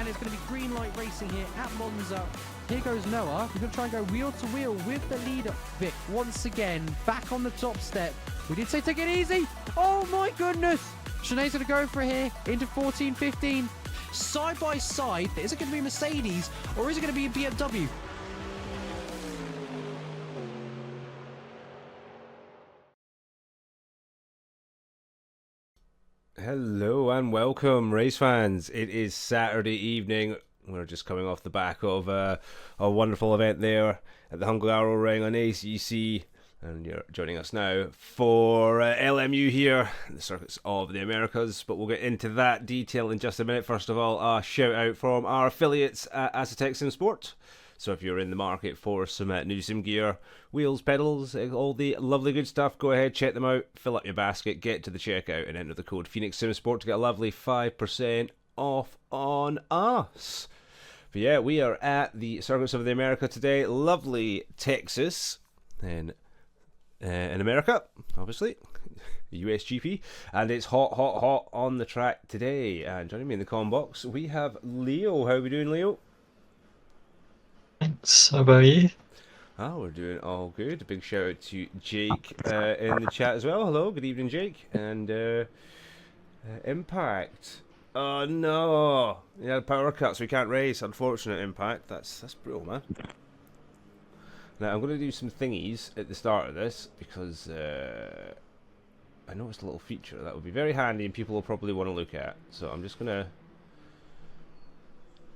and it's going to be green light racing here at Monza. Here goes Noah. We're going to try and go wheel to wheel with the leader. Vic, once again, back on the top step. We did say take it easy. Oh my goodness. Sinead's going to go for it here into 14, 15. Side by side, is it going to be Mercedes or is it going to be a BMW? Hello and welcome, race fans. It is Saturday evening. We're just coming off the back of a wonderful event there at the Hungaroring on ACC, and you're joining us now for LMU here, the Circuits of the Americas. But we'll get into that detail in just a minute. First of all, a shout out from our affiliates at Asetek Sim Sport. So if you're in the market for some new sim gear, wheels, pedals, all the lovely good stuff, go ahead, check them out, fill up your basket, get to the checkout and enter the code Phoenix Sim Sport to get a lovely 5% off on us. But yeah, we are at the Circuits of the America today, lovely Texas, in America, obviously, USGP, and it's hot on the track today. And joining me in the comm box, we have Leo. How are we doing, Leo? Thanks. How about you? Oh, we're doing all good. A big shout out to Jake in the chat as well. Hello, good evening, Jake. And Impact. Oh no, he had a power cut, so he can't race. Unfortunate, Impact. That's brutal, man. Now I'm going to do some thingies at the start of this because I noticed a little feature that would be very handy and people will probably want to look at. So I'm just going to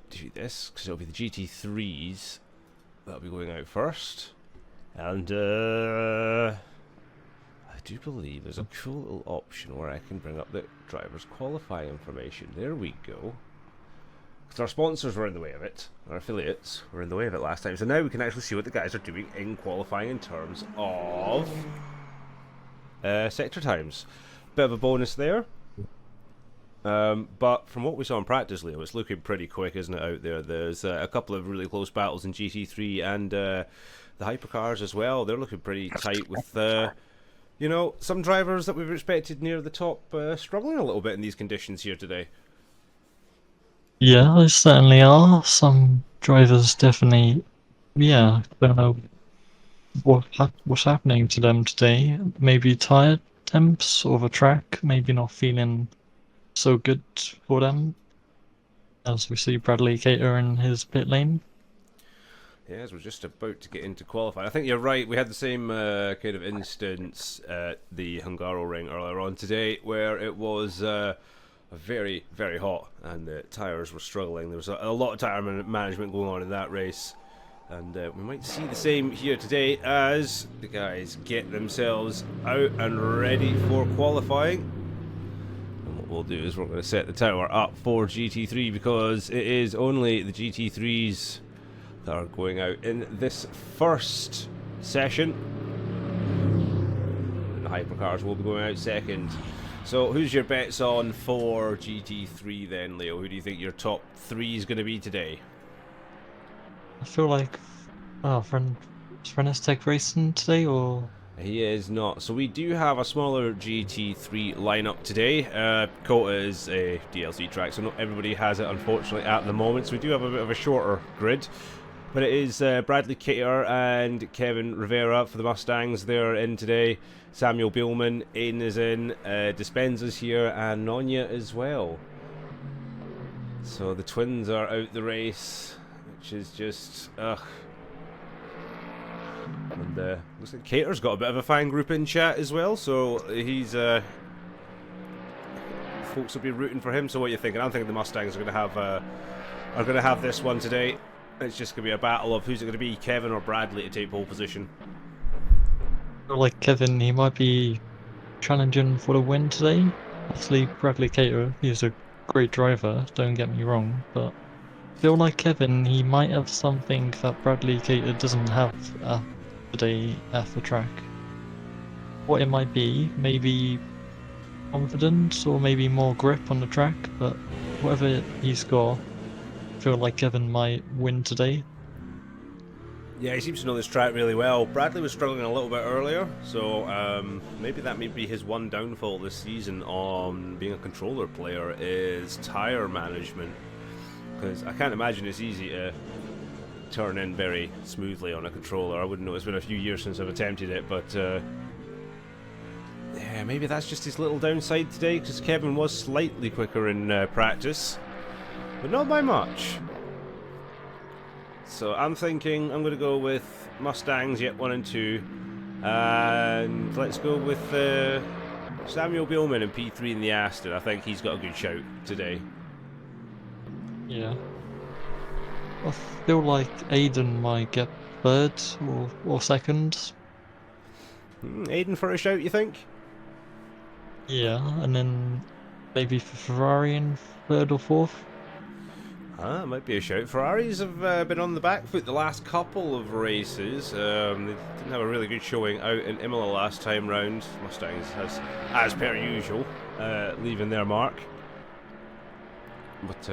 do this because it'll be the GT3s that'll be going out first, and I do believe there's a cool little option where I can bring up the driver's qualifying information. There we go. Because our sponsors were in the way of it, our affiliates were in the way of it last time, so now we can actually see what the guys are doing in qualifying in terms of sector times. Bit of a bonus there. But from what we saw in practice, Leo, it's looking pretty quick, isn't it, out there? There's a couple of really close battles in GT3 and the hypercars as well. They're looking pretty tight with, you know, some drivers that we've expected near the top struggling a little bit in these conditions here today. Yeah, there certainly are. Some drivers definitely, yeah, don't know what's happening to them today. Maybe tired temps or the track, maybe not feeling so good for them. As we see Bradley Cater in his pit lane. Yes, we're just about to get into qualifying. I think you're right. We had the same kind of instance at the Hungaroring earlier on today, where it was very, very hot and the tyres were struggling. There was a lot of tyre management going on in that race, and we might see the same here today as the guys get themselves out and ready for qualifying. And what we'll do is we're going to set the tower up for GT3 because it is only the GT3s that are going out in this first session, and the hypercars will be going out second. So who's your bets on for GT3 then, Leo? Who do you think your top three is going to be today? I feel like, is Asetek racing today or? He is not. So we do have a smaller GT3 lineup today. COTA is a DLC track, so not everybody has it, unfortunately, at the moment. So we do have a bit of a shorter grid. But it is Bradley Cater and Kevin Rivera for the Mustangs. They're in today. Samuel Bielman is in. Dispenza's here, and Nonya as well. So the twins are out the race, which is just ugh. And looks like Cater's got a bit of a fan group in chat as well. So he's folks will be rooting for him. So what are you thinking? I'm thinking the Mustangs are going to have this one today. It's just going to be a battle of who's it going to be, Kevin or Bradley, to take pole position. I feel like Kevin, he might be challenging for the win today. Obviously, Bradley Cater, he's a great driver, don't get me wrong, but I feel like Kevin, he might have something that Bradley Cater doesn't have today at the track. What it might be, maybe confidence or maybe more grip on the track, but whatever he's got, I feel like Kevin might win today. Yeah, he seems to know this track really well. Bradley was struggling a little bit earlier, so maybe that may be his one downfall this season on being a controller player is tyre management. because I can't imagine it's easy to turn in very smoothly on a controller. I wouldn't know, it's been a few years since I've attempted it, but yeah, maybe that's just his little downside today, because Kevin was slightly quicker in practice, but not by much. So I'm thinking I'm going to go with Mustangs, yet 1 and 2, and let's go with Samuel Billman in P3 in the Aston. I think he's got a good shout today. Yeah. I feel like Aiden might get third or second. Aiden for a shout, you think? Yeah, and then maybe for Ferrari in third or fourth. Ah, might be a shout. Ferraris have been on the back foot the last couple of races. They didn't have a really good showing out in Imola last time round. Mustangs, as per usual, leaving their mark. But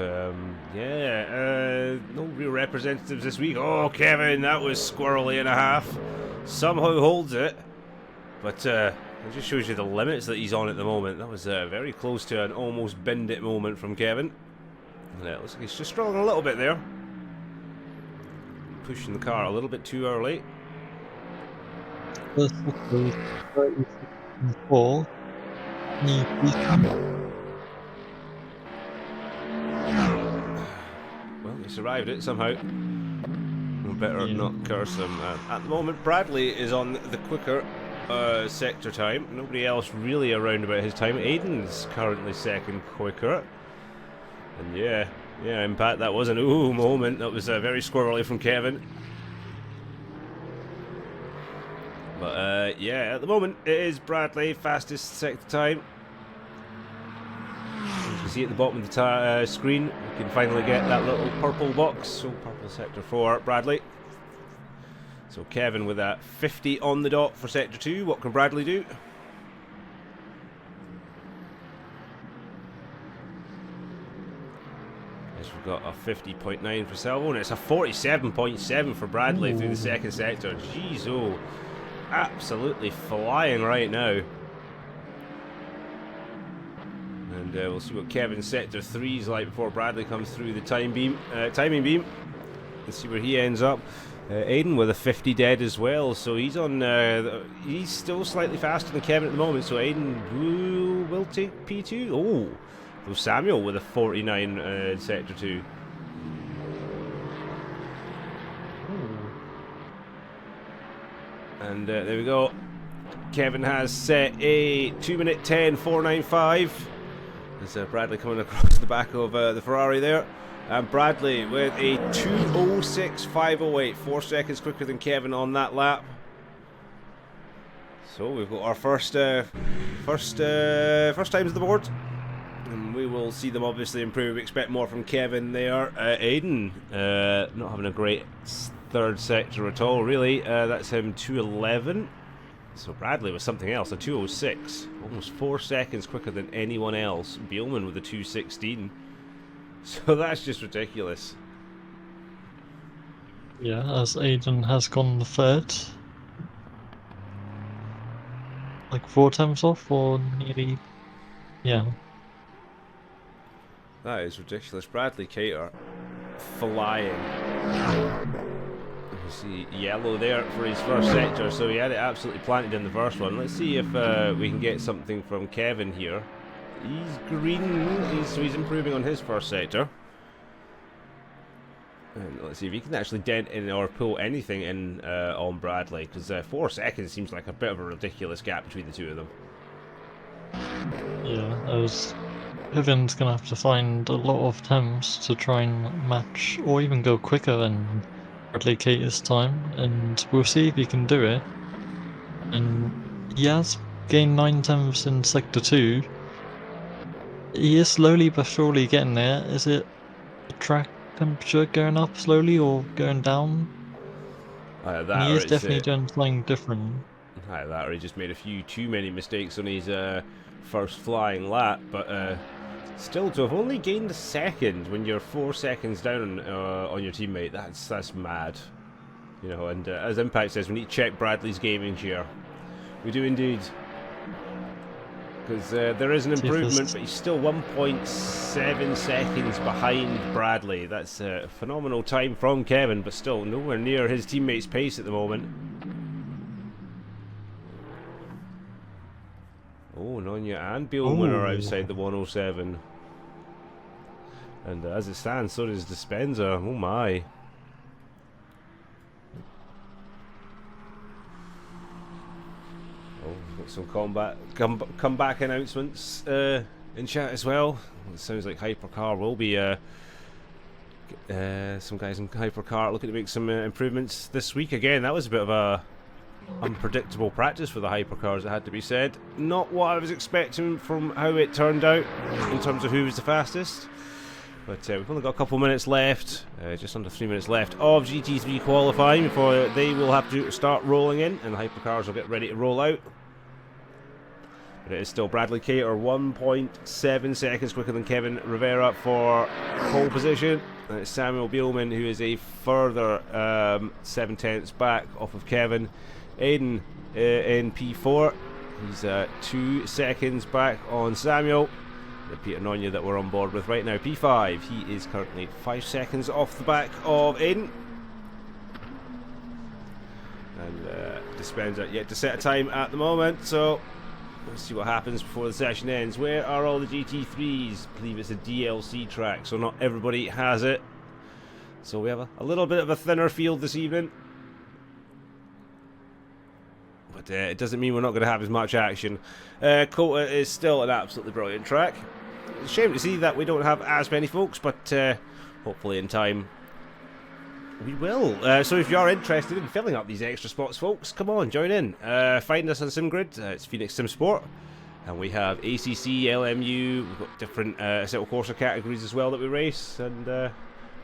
yeah, no real representatives this week. Oh, Kevin, that was squirrely and a half. Somehow holds it, but it just shows you the limits that he's on at the moment. That was very close to an almost bend it moment from Kevin. And it looks like he's just struggling a little bit there. Pushing the car a little bit too early. First of all, 34. Well, he survived it somehow. We better not curse him. At the moment, Bradley is on the quicker sector time. Nobody else really around about his time. Aiden's currently second quicker. And yeah, Impact, that was an ooh moment. That was very squirrely from Kevin. But yeah, at the moment, it is Bradley, fastest sector time. As you can see at the bottom of the screen, you can finally get that little purple box. So purple sector for Bradley. So Kevin with a 50 on the dot for sector 2. What can Bradley do? We've got a 50.9 for Salvo, and it's a 47.7 for Bradley through the second sector. Jeez, oh, absolutely flying right now. And we'll see what Kevin's sector 3 is like before Bradley comes through the timing beam. Let's see where he ends up. Aiden with a 50 dead as well, so he's on. He's still slightly faster than Kevin at the moment. So Aiden will take P2. Oh. So Samuel with a 49 in sector 2. And there we go. Kevin has set a 2-minute 10.495. There's Bradley coming across the back of the Ferrari there. And Bradley with a 2:06.508, 4 seconds quicker than Kevin on that lap. So we've got our first times on the board. And we will see them obviously improve. We expect more from Kevin there. Aiden, not having a great third sector at all, really. That's him 2:11. So Bradley was something else, a 2:06. Almost 4 seconds quicker than anyone else. Beelman with a 2:16. So that's just ridiculous. Yeah, as Aiden has gone the third. Like 4 times off, or nearly. Yeah. That is ridiculous. Bradley Cater flying. You see yellow there for his first sector, so he had it absolutely planted in the first one. Let's see if we can get something from Kevin here. He's green, so he's improving on his first sector. And let's see if he can actually dent in or pull anything in on Bradley, because 4 seconds seems like a bit of a ridiculous gap between the two of them. Yeah, as Kevin's gonna have to find a lot of attempts to try and match or even go quicker than Bradley Cater's time, and we'll see if he can do it. And he has gained 9 tenths in sector 2. He is slowly but surely getting there. Is it the track temperature going up slowly or going down? He is definitely doing something different. Either that or he just made a few too many mistakes on his first flying lap, but still to have only gained a second when you're 4 seconds down on your teammate, that's mad. You know, and as Impact says, we need to check Bradley's gaming share. We do indeed. because there is an See if this- improvement, but he's still 1.7 seconds behind Bradley. That's a phenomenal time from Kevin, but still nowhere near his teammate's pace at the moment. Oh, Nonya and Bielman are outside the 107. And as it stands, so does Dispenza. Oh my. Oh, we've got some comeback announcements in chat as well. It sounds like Hypercar will be some guys in Hypercar looking to make some improvements this week. Again, that was a bit of a unpredictable practice for the Hypercars, it had to be said. Not what I was expecting from how it turned out in terms of who was the fastest. But we've only got a couple minutes left, just under 3 minutes left of GT3 qualifying before they will have to start rolling in and the Hypercars will get ready to roll out. But it is still Bradley Cater 1.7 seconds quicker than Kevin Rivera for pole position. And it's Samuel Bielman who is a further 7 tenths back off of Kevin. Aiden in P4, he's 2 seconds back on Samuel. The Peter Nonya that we're on board with right now. P5, he is currently 5 seconds off the back of Aiden. And Dispenza yet to set a time at the moment, so let's see what happens before the session ends. Where are all the GT3s? I believe it's a DLC track, so not everybody has it. So we have a little bit of a thinner field this evening. But it doesn't mean we're not going to have as much action. COTA is still an absolutely brilliant track. It's a shame to see that we don't have as many folks, but hopefully in time we will. So if you are interested in filling up these extra spots, folks, come on, join in. Find us on SimGrid. It's Phoenix Sim Sport. And we have ACC, LMU, we've got different Asetek Corsa categories as well that we race. And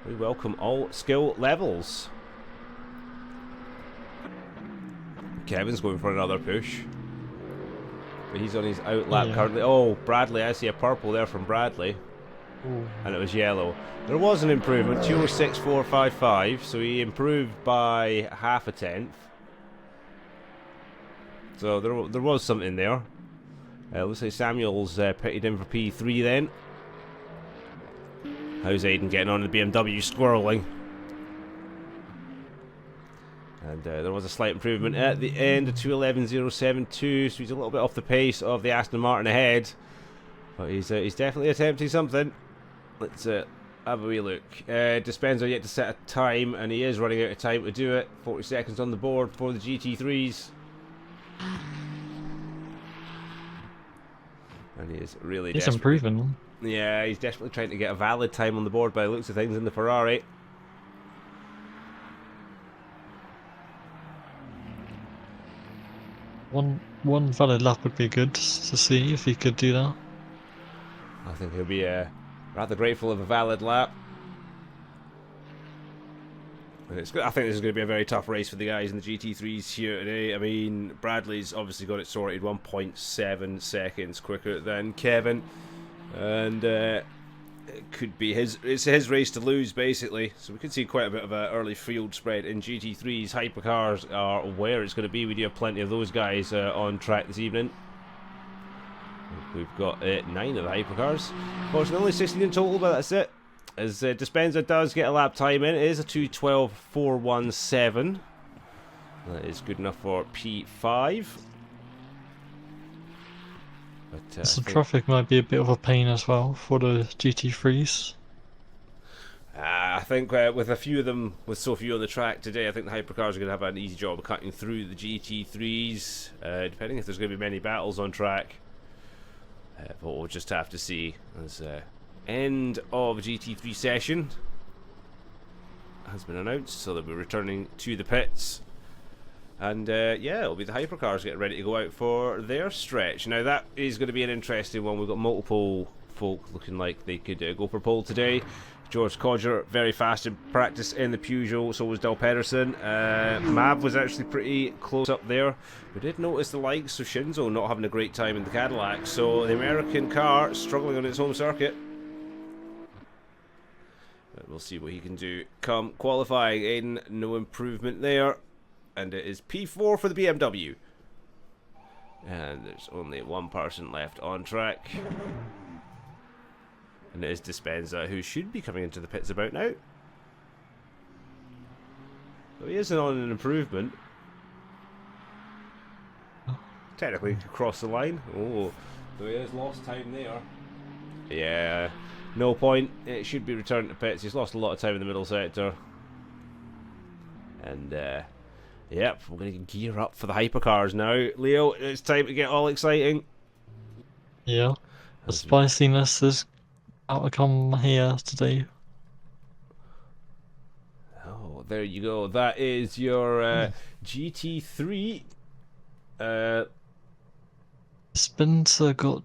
we welcome all skill levels. Kevin's going for another push. But he's on his out lap currently. Oh, Bradley, I see a purple there from Bradley. Ooh. And it was yellow. There was an improvement, 206.455, so he improved by half a tenth. So there was something there. Looks like Samuel's pitted in for P3 then. How's Aiden getting on the BMW squirreling? And there was a slight improvement at the end of 2:11.072, so he's a little bit off the pace of the Aston Martin ahead. But he's definitely attempting something. Let's have a wee look. Dispenza yet to set a time, and he is running out of time to do it. 40 seconds on the board for the GT3s. And he is really He's desperate. improving. Yeah, he's desperately trying to get a valid time on the board by the looks of things in the Ferrari. One valid lap would be good to see if he could do that. I think he'll be rather grateful of a valid lap. And I think this is going to be a very tough race for the guys in the GT3s here today. I mean, Bradley's obviously got it sorted 1.7 seconds quicker than Kevin. And it could be it's his race to lose, basically. So we could see quite a bit of an early field spread in GT3s. Hypercars are where it's going to be. We do have plenty of those guys on track this evening. We've got 9 of the Hypercars. Unfortunately, only 16 in total, but that's it. As Dispenza does get a lap time in, it is a 2:12.417. That is good enough for P5. But Some traffic might be a bit of a pain as well for the GT3s. I think with a few of them, with so few on the track today, I think the Hypercars are going to have an easy job of cutting through the GT3s, depending if there's going to be many battles on track. But we'll just have to see. As end of GT3 session has been announced, so they'll be returning to the pits. And yeah, it'll be the Hypercars getting ready to go out for their stretch. Now that is going to be an interesting one. We've got multiple folk looking like they could go for pole today. George Codger, very fast in practice in the Peugeot, so was Del Pedersen. Mav was actually pretty close up there. We did notice the likes of Shinzo not having a great time in the Cadillac, so the American car struggling on its home circuit. But we'll see what he can do come qualifying. Aiden, no improvement there. And it is P4 for the BMW. And there's only one person left on track. And it is Dispenza, who should be coming into the pits about now. So he isn't on an improvement. Technically across the line. Oh, so he has lost time there. Yeah, no point. It should be returned to pits. He's lost a lot of time in the middle sector. And yep, we're going to gear up for the hypercars now. Leo, it's time to get all exciting. Yeah, the spiciness is out to come here today. Oh, there you go. That is your GT3. Spencer got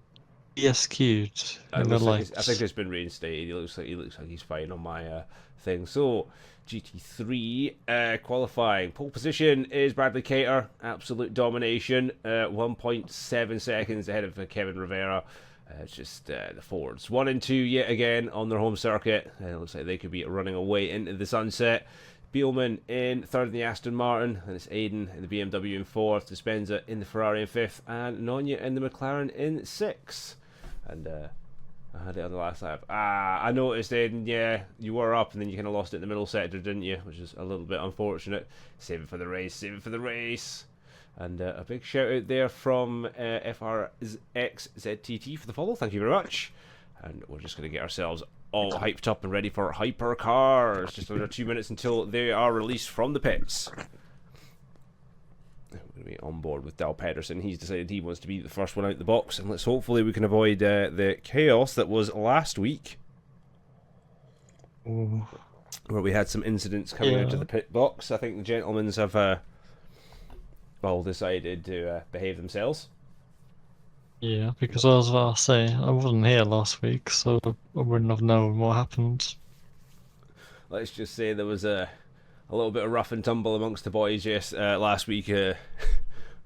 ESQ'd in the lights. I think it's been reinstated. He looks like he's fine on my thing. So GT3 qualifying. Pole position is Bradley Cater. Absolute domination. 1.7 seconds ahead of Kevin Rivera. It's just the Fords 1 and 2 yet again on their home circuit. It looks like they could be running away into the sunset. Bielman in third in the Aston Martin, and it's Aiden in the BMW in fourth, Dispenza in the Ferrari in fifth, and Nonya in the McLaren in sixth. And I had it on the last lap. I noticed, Aiden, yeah, you were up and then you kind of lost it in the middle sector, didn't you? Which is a little bit unfortunate. Save it for the race, save it for the race. And a big shout out there from FRXZTT for the follow. Thank you very much. And we're just going to get ourselves all hyped up and ready for hypercars. Just under 2 minutes until they are released from the pits. I'm going to be on board with Dal Pedersen. He's decided he wants to be the first one out the box, and let's hopefully we can avoid the chaos that was last week. Ooh. Where we had some incidents coming out of the pit box. I think the gentlemen have all decided to behave themselves. Yeah, because I was about to say, I wasn't here last week, so I wouldn't have known what happened. Let's just say there was a little bit of rough and tumble amongst the boys last week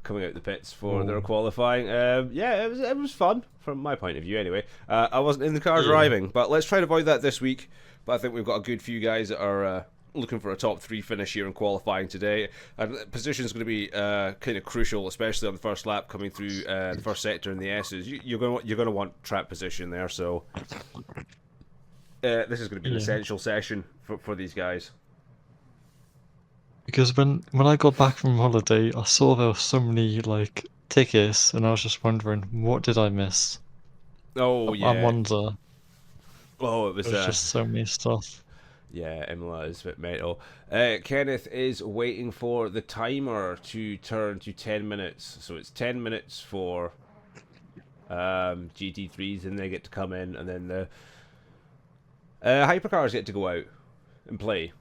coming out the pits for their qualifying. Yeah, it was fun from my point of view anyway. I wasn't in the car driving, but let's try to avoid that this week. But I think we've got a good few guys that are looking for a top 3 finish here in qualifying today. And position is going to be kind of crucial, especially on the first lap coming through the first sector in the S's. You're going to want track position there, so this is going to be an essential session for these guys. Because when I got back from holiday, I saw there were so many like tickets, and I was just wondering, what did I miss? Oh yeah, I wonder. Oh, it was just so many stuff. Yeah, Imola is a bit mental. Kenneth is waiting for the timer to turn to 10 minutes. So it's 10 minutes for GT3s, and they get to come in, and then the hypercars get to go out and play.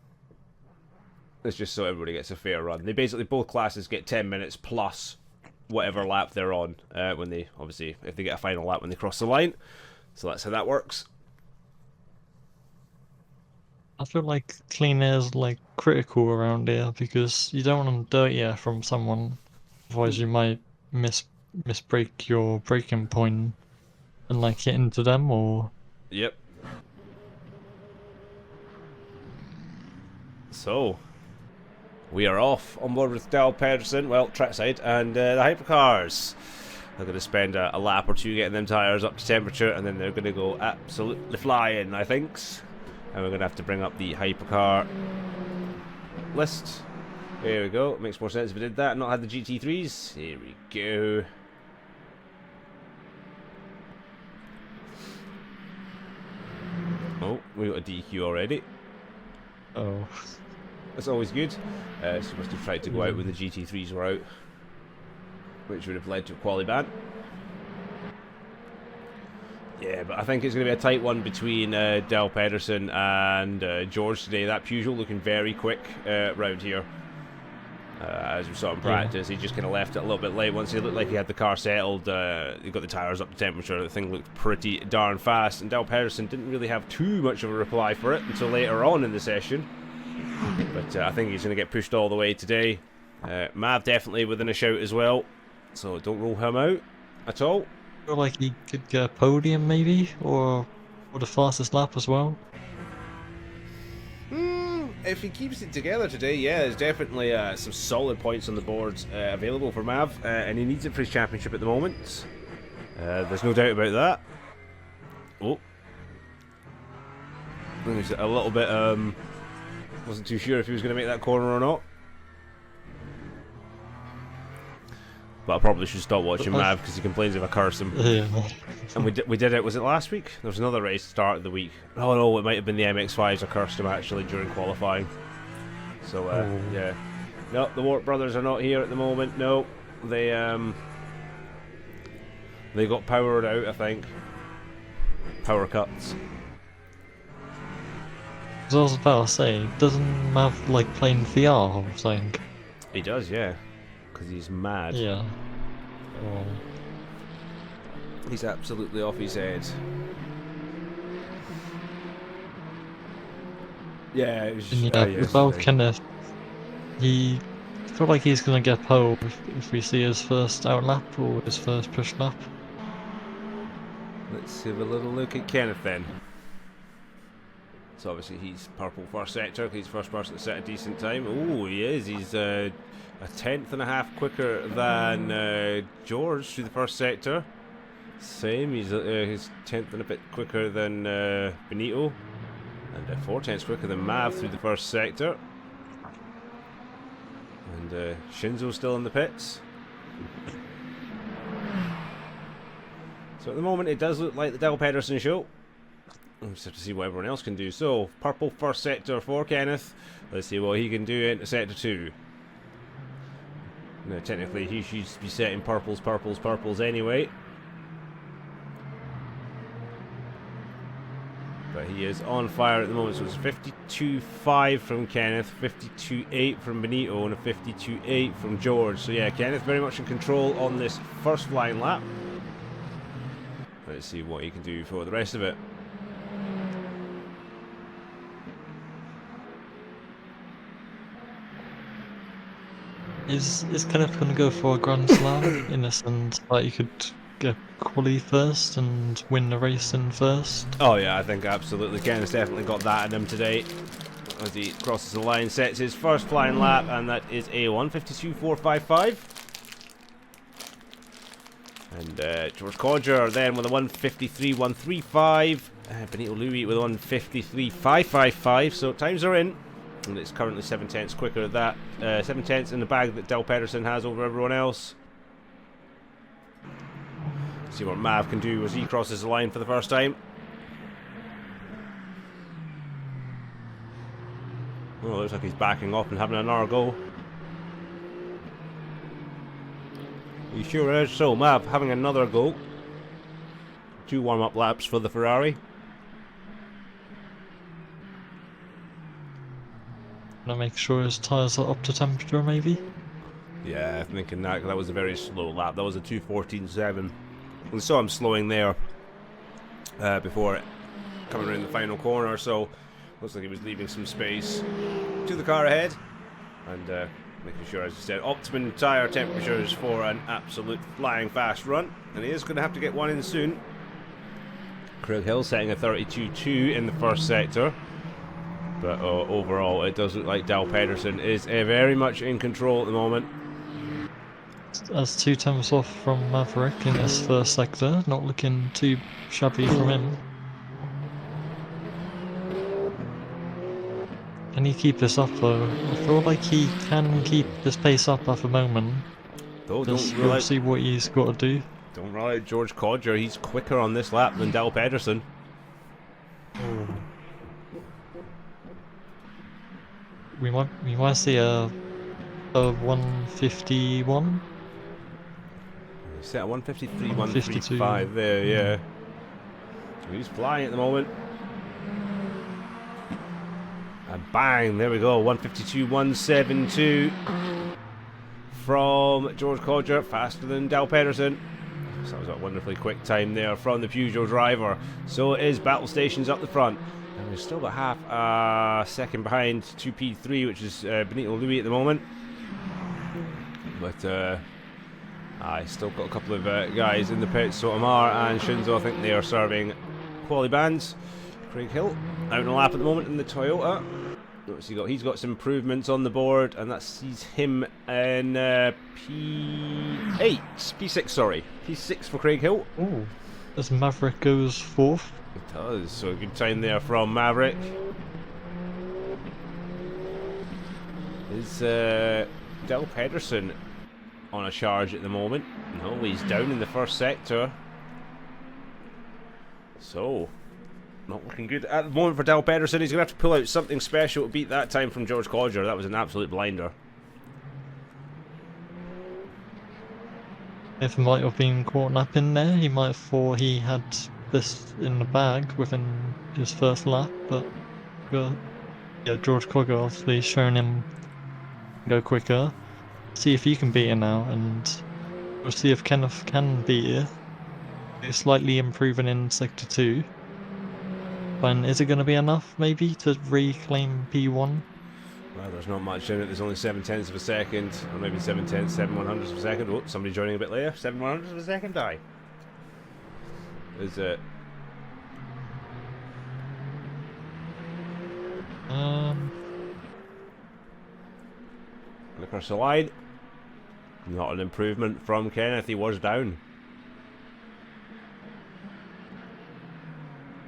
It's just so everybody gets a fair run. They basically, both classes get 10 minutes plus whatever lap they're on when they, obviously, if they get a final lap when they cross the line. So that's how that works. I feel like clean air is like critical around here because you don't want dirty air from someone, otherwise you might misbreak your braking point and like hit into them or. Yep. So we are off on board with Dal Pedersen, well, trackside, and the hypercars. They're going to spend a lap or two getting them tyres up to temperature, and then they're going to go absolutely flying, I think. And we're going to have to bring up the hypercar list. There we go. It makes more sense if we did that and not had the GT3s. Here we go. Oh, we got a DQ already. Oh. That's always good. So we must have tried to go out when the GT3s were out, which would have led to a quali ban. Yeah, but I think it's going to be a tight one between Dal Pedersen and George today. That Peugeot looking very quick round here. As we saw in practice, he just kind of left it a little bit late. Once he looked like he had the car settled, he got the tyres up to temperature. The thing looked pretty darn fast, and Dal Pedersen didn't really have too much of a reply for it until later on in the session. But I think he's going to get pushed all the way today. Mav definitely within a shout as well, so don't rule him out at all. I feel like he could get a podium maybe, or the fastest lap as well. if he keeps it together today, yeah, there's definitely some solid points on the boards available for Mav, and he needs it for his championship at the moment. There's no doubt about that. Oh. There's a little bit, wasn't too sure if he was going to make that corner or not. But I probably should stop watching Mav because he complains if I curse him. Yeah. And we did it, was it last week? There was another race start of the week. Oh no, it might have been the MX-5s I cursed him actually during qualifying. So, yeah. No, the Wart brothers are not here at the moment, no. They got powered out, I think. Power cuts. As I was about to say, doesn't Mav like playing VR or something? He does, yeah. Because he's mad. Yeah. Oh. He's absolutely off his head. Yeah, it was just, And yeah, with Belkins, I feel like he's gonna get pole if we see his first out lap or his first push lap. Let's have a little look at Kenneth then. So obviously he's purple first sector. He's the first person to set a decent time. Oh, he is. He's a 1/10.5 quicker than George through the first sector. Same. He's 1/10 and a bit quicker than Benito, and 4/10 quicker than Mav through the first sector. And Shinzo's still in the pits. So at the moment it does look like the Del Pedersen show. We'll just have to see what everyone else can do. So, purple first sector for Kenneth. Let's see what he can do into sector 2. Now, technically, he should be setting purples anyway. But he is on fire at the moment. So it's 52.5 from Kenneth, 52.8 from Benito, and a 52.8 from George. So yeah, Kenneth very much in control on this first flying lap. Let's see what he can do for the rest of it. Is Kenneth going to go for a Grand Slam in the sense that you could get quali first and win the race in first? Oh yeah, I think absolutely. Kenneth's definitely got that in him today. As he crosses the line, sets his first flying lap, and that is a 1:52.455. And George Codger then with a 1:53.135. Benito Louis with a 1:53.555. So times are in. And it's currently 7/10 quicker at that. 7/10 in the bag that Del Pedersen has over everyone else. See what Mav can do as he crosses the line for the first time. Oh, looks like he's backing up and having another go. He sure is. So Mav having another go. 2 warm-up laps for the Ferrari. Gonna make sure his tyres are up to temperature, maybe? Yeah, I'm thinking that, 'cause that was a very slow lap. That was a 2:14.7. We saw him slowing there before coming around the final corner, so looks like he was leaving some space to the car ahead. And making sure, as you said, optimum tyre temperatures for an absolute flying fast run. And he is going to have to get one in soon. Craig Hill setting a 32.2 in the first sector. But overall, it does look like Del Pedersen is very much in control at the moment. That's 2 tenths off from Maverick in this first sector. Not looking too shabby from him. Can he keep this up though? I feel like he can keep this pace up at the moment. Just we'll see what he's got to do. Don't rule out George Codger. He's quicker on this lap than Del Pedersen. We might see a 151. Set a 1:53.135 there, yeah. So he's flying at the moment. And bang, there we go, 1:52.172 from George Codger, faster than Del Pedersen. So that was a wonderfully quick time there from the Peugeot driver. So it is battle stations up the front. And we've still got half a second behind 2P3, which is Benito Louis at the moment. But I still got a couple of guys in the pits. So Amar and Shinzo, I think they are serving quali bands. Craig Hill out on a lap at the moment in the Toyota. What's he got? He's got some improvements on the board, and that sees him in P6, sorry. P6 for Craig Hill. Oh, as Maverick goes 4th. It does, so a good time there from Maverick. Is Del Pedersen on a charge at the moment? No, he's down in the first sector. So, not looking good at the moment for Del Pedersen. He's going to have to pull out something special to beat that time from George Codger. That was an absolute blinder. If he might have been caught up in there, he might have thought he had this in the bag within his first lap, but yeah, George Cogger obviously showing him go quicker. See if he can beat it now, and we'll see if Kenneth can beat it. He's slightly improving in Sector 2. And is it going to be enough, maybe, to reclaim P1? Well, there's not much in it. There's only 7/10 of a second, or maybe 7/10, 7/100 of a second. Oh, somebody joining a bit later. 7/100 of a second, aye. Is it? Look across the line. Not an improvement from Kenneth. He was down.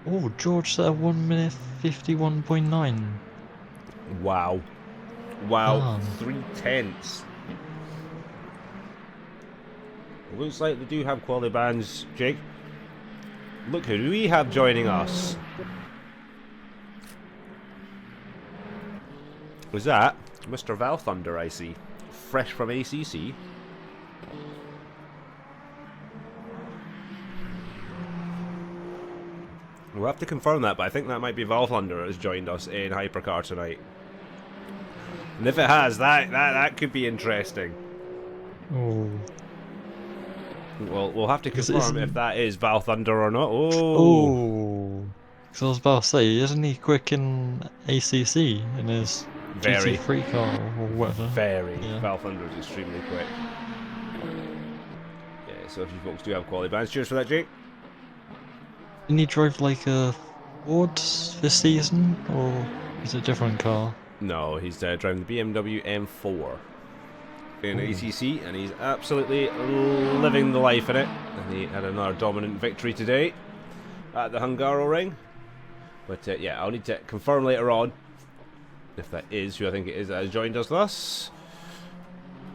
Oh, George set a 1 minute 51.9. Wow. Wow. Oh. 3/10. Looks like they do have quality bands, Jake. Look who do we have joining us. Was that Mr. Val Thunder, I see. Fresh from ACC. We'll have to confirm that, but I think that might be Val Thunder that has joined us in Hypercar tonight. And if it has, that could be interesting. Oh. Well, we'll have to confirm if that is Val Thunder or not. Oh. Oh. So I was about to say, isn't he quick in ACC in his Very. GT3 car or whatever? Very. Yeah. Val Thunder is extremely quick. Yeah, so if you folks do have quality bands, cheers for that, Jake. Didn't he drive like a Ford this season, or is it a different car? No, he's driving the BMW M4 in Ooh. ACC, and he's absolutely living the life in it. And he had another dominant victory today at the Hungaroring. But yeah, I'll need to confirm later on if that is who I think it is that has joined us thus,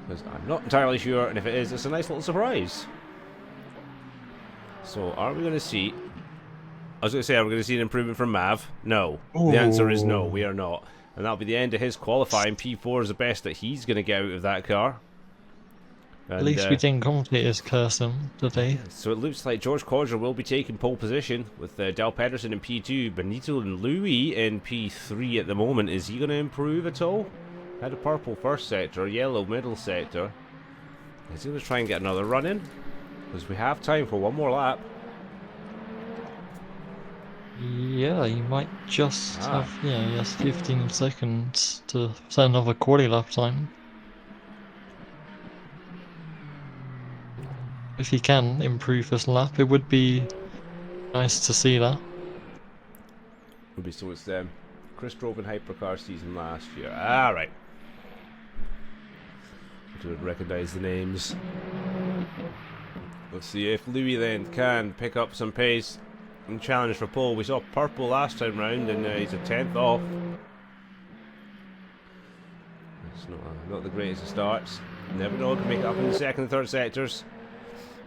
because I'm not entirely sure, and if it is, it's a nice little surprise. So, are we going to see... I was going to say, are we going to see an improvement from Mav? No. Ooh. The answer is no, we are not. And that'll be the end of his qualifying. P4 is the best that he's going to get out of that car. And, At least we didn't commentators curse him today. so it looks like George Codger will be taking pole position with Del Pedersen in P2, Benito and Louis in P3 at the moment. Is he going to improve at all? Had a purple first sector, yellow middle sector. Is he going to try and get another run in? Because we have time for one more lap. Yeah, you might just have, yeah, yes, 15 seconds to set another quali lap time. If he can improve this lap, it would be nice to see that. Would be so. It's Chris drove in Hypercar season last year. Ah, right. I would recognise the names. Let's see if Louis then can pick up some pace and challenge for pole. We saw purple last time round, and he's a 10th off. It's not the greatest of starts. Never know, can make it up in the second and third sectors.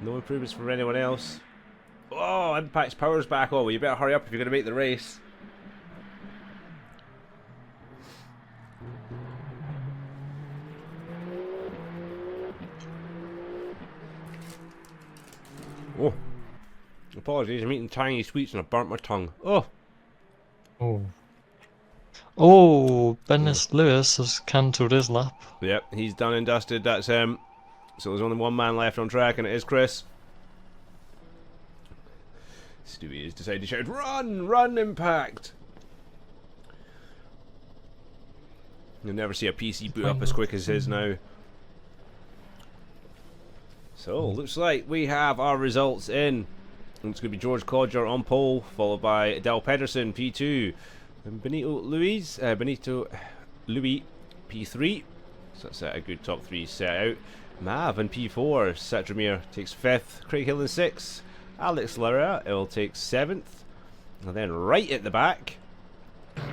No improvements for anyone else. Oh, Impact's power's back. Oh, well, you better hurry up if you're going to make the race. Oh. Apologies, I'm eating tiny sweets and I burnt my tongue. Oh. Oh. Oh, Bennis Lewis has cancelled his lap. Yep, he's done and dusted. That's him. So there's only one man left on track, and it is Chris. Stewie has decided to shout, "Run! Run, Impact!" You'll never see a PC boot up as quick as his now. So, looks like we have our results in. It's going to be George Codger on pole, followed by Del Pedersen, P2. And Benito Louis P3. So that's a good top 3 set out. Mav in P4. Satramir takes 5th. Craig Hill in 6th. Alex Lara will take 7th. And then right at the back,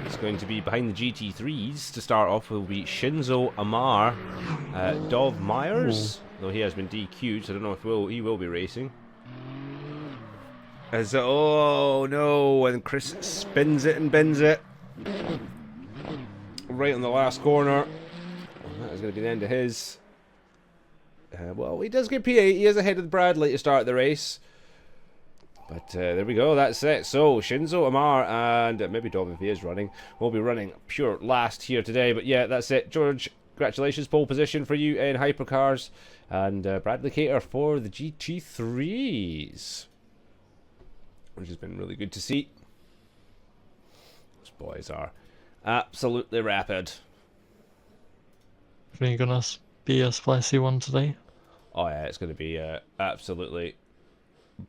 it's going to be behind the GT3s to start off. Will be Shinzo Amar, Dov Myers, though he has been DQ'd, so I don't know if he will be racing. As oh no, and Chris spins it and bends it right on the last corner. And that is going to be the end of his. Well, he does get P8. He is ahead of Bradley to start the race. But there we go, that's it. So, Shinzo Amar and maybe Dom, if he is running, will be running pure last here today. But yeah, that's it. George, congratulations, pole position for you in hypercars. And Bradley Cater for the GT3s. Which has been really good to see. Those boys are absolutely rapid. Are you going to be a spicy one today? Oh yeah, it's going to be absolutely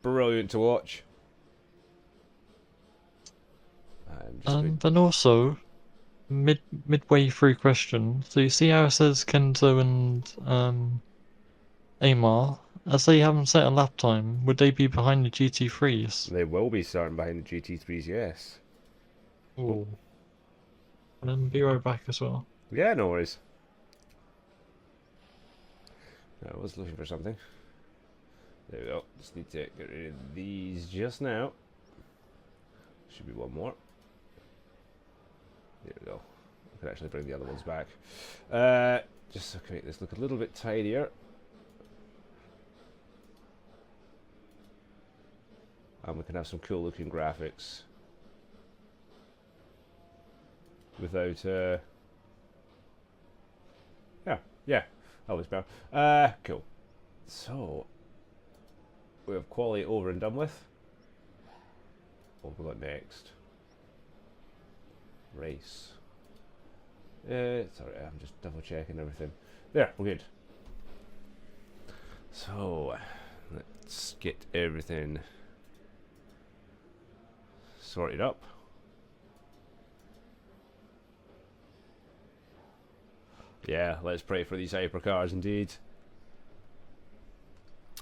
brilliant to watch. And also, midway through question, so you see how it says Kenzo and Amar, as they haven't set a lap time, would they be behind the GT3s? They will be starting behind the GT3s, yes. Ooh. And then be right back as well. Yeah, no worries. I was looking for something. There we go. Just need to get rid of these just now. Should be one more. There we go. I can actually bring the other ones back. Just to make this look a little bit tidier. And we can have some cool looking graphics. Without, yeah, always better. Cool. So, we have quality over and done with. What have we got next? Race. Sorry, I'm just double checking everything. There, we're good. So, let's get everything sorted up. Yeah, let's pray for these hypercars indeed.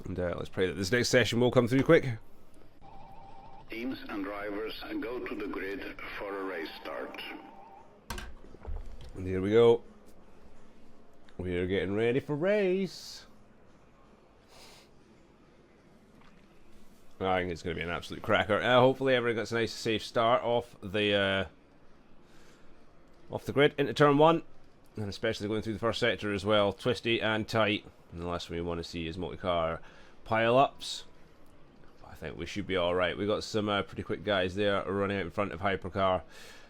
And let's pray that this next session will come through quick. Teams and drivers go to the grid for a race start. And here we go. We are getting ready for race. I think it's going to be an absolute cracker. Hopefully everyone gets a nice safe start off the grid into turn 1. And especially going through the first sector as well. Twisty and tight. And the last one we want to see is multi-car pile-ups. I think we should be alright. We've got some pretty quick guys there running out in front of Hypercar.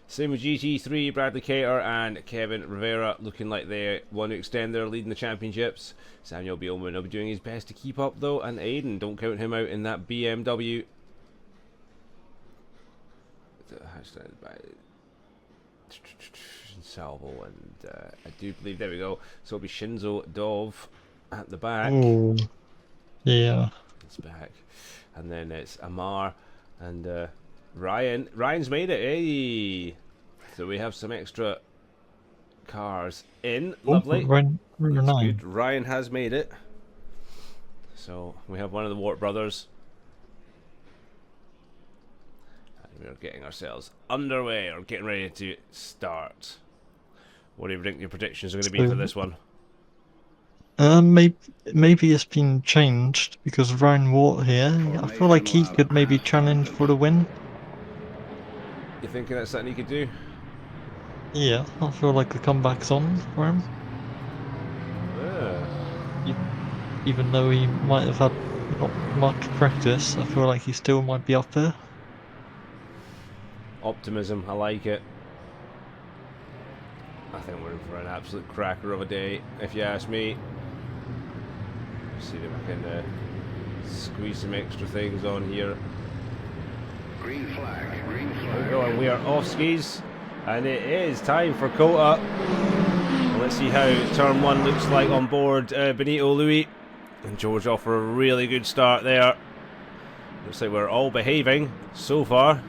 Same with GT3, Bradley Cater and Kevin Rivera looking like they want to extend their lead in the championships. Samuel Bielman will be doing his best to keep up though. And Aiden, don't count him out in that BMW. Salvo, and I do believe, there we go, so it'll be Shinzo Dov at the back. Ooh. Yeah. It's back. And then it's Amar and Ryan. Ryan's made it, hey! So we have some extra cars in. Lovely. That's good. Ryan has made it. So we have one of the Wart brothers. And we're getting ourselves underway, or getting ready to start. What do you think your predictions are going to be for this one? Maybe it's been changed because Ryan Wart here. I feel like he could maybe challenge for the win. You thinking that's something he could do? Yeah, I feel like the comeback's on for him. Even though he might have had not much practice, I feel like he still might be up there. Optimism, I like it. I think we're in for an absolute cracker of a day, if you ask me. Let's see if I can squeeze some extra things on here. Green flag, green flag. There we go, and we are off skis, and it is time for COTA. Well, let's see how turn 1 looks like on board Benito Louis. And George off for a really good start there. Looks like we're all behaving so far.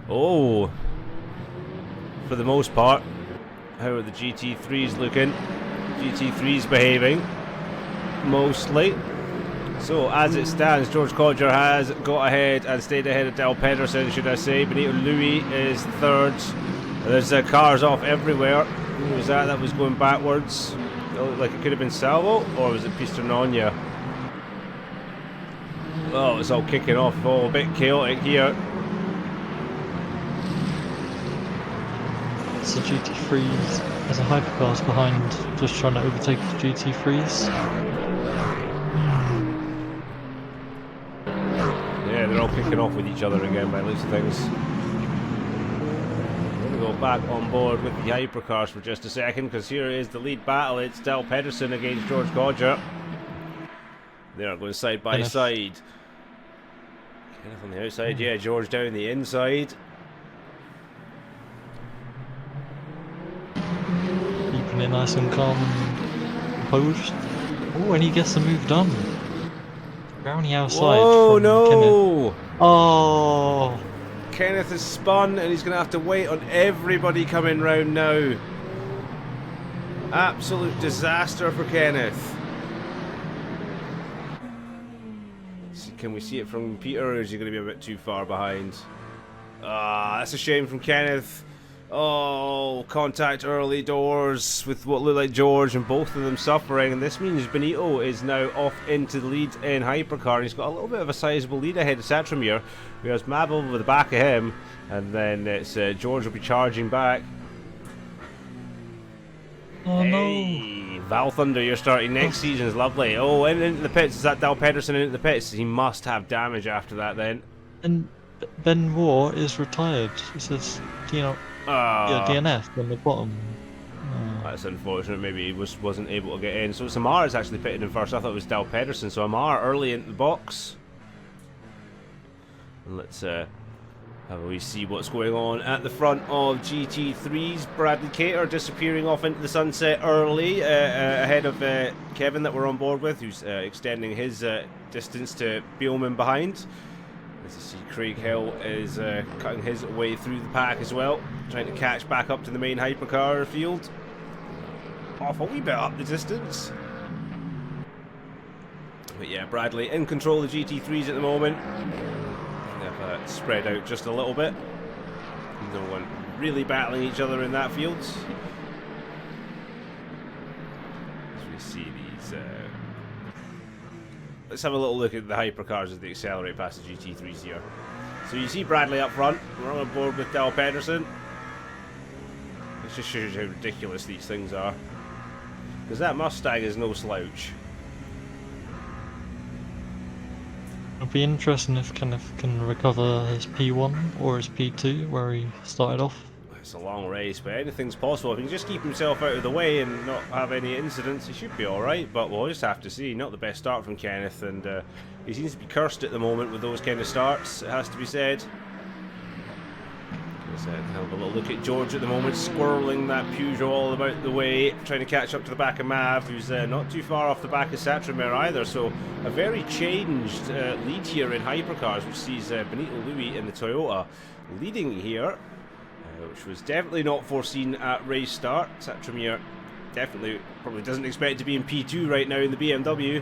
Oh! for the most part. How are the GT3s looking? GT3s behaving, mostly. So as it stands, George Codger has got ahead and stayed ahead of Del Pedersen, should I say. Benito Louis is third. There's cars off everywhere. Who was that? That was going backwards. It looked like it could have been Salvo, or was it Pisternonia? Oh, it's all kicking off. Oh, a bit chaotic here. It's the GT3s. There's a hypercars behind, just trying to overtake the GT3s. Yeah, they're all kicking off with each other again by the looks of things. I'm going to go back on board with the hypercars for just a second, because here is the lead battle. It's Del Pedersen against George Codger. They are going side by side. Kenneth on the outside, yeah, George down the inside. Keeping it nice and calm and composed. Oh, and he gets the move done. Brownie outside. Oh from no! Kenneth. Oh! Kenneth has spun and he's going to have to wait on everybody coming round now. Absolute disaster for Kenneth. Can we see it from Peter, or is he going to be a bit too far behind? Ah, that's a shame from Kenneth. Oh, contact early doors with what looked like George, and both of them suffering. And this means Benito is now off into the lead in hypercar. He's got a little bit of a sizable lead ahead of Satramir, who has Mab over the back of him, and then it's George will be charging back. Oh Hey, Val Thunder, you're starting next season is lovely. Oh, and into the pits. Is that Del Pedersen into the pits? He must have damage after that then. And Ben Moore is retired. It says, DNF on the bottom. That's unfortunate. Maybe he wasn't able to get in. So it's Amar is actually pitted in first. I thought it was Del Pedersen. So Amar early into the box. And let's have a wee see what's going on at the front of GT3s. Bradley Cater disappearing off into the sunset early, ahead of Kevin that we're on board with, who's extending his distance to Beelman behind. As you see, Craig Hill is cutting his way through the pack as well, trying to catch back up to the main hypercar field. Off a wee bit up the distance. But yeah, Bradley in control of the GT3s at the moment. They've spread out just a little bit. No one really battling each other in that field. As we see these... let's have a little look at the hypercars as they accelerate past the GT3s here. So you see Bradley up front. We're on board with Del Pedersen. It just shows you how ridiculous these things are. Because that Mustang is no slouch. It'll be interesting if Kenneth can recover his P1 or his P2 where he started off. It's a long race, but anything's possible. If he can just keep himself out of the way and not have any incidents, he should be alright, but we'll just have to see. Not the best start from Kenneth, and he seems to be cursed at the moment with those kind of starts, it has to be said. Let's have a little look at George at the moment, squirreling that Peugeot all about the way, trying to catch up to the back of Mav, who's not too far off the back of Satramir either, so a very changed lead here in hypercars, which sees Benito Louis in the Toyota leading here, which was definitely not foreseen at race start. Satramir definitely probably doesn't expect to be in P2 right now in the BMW,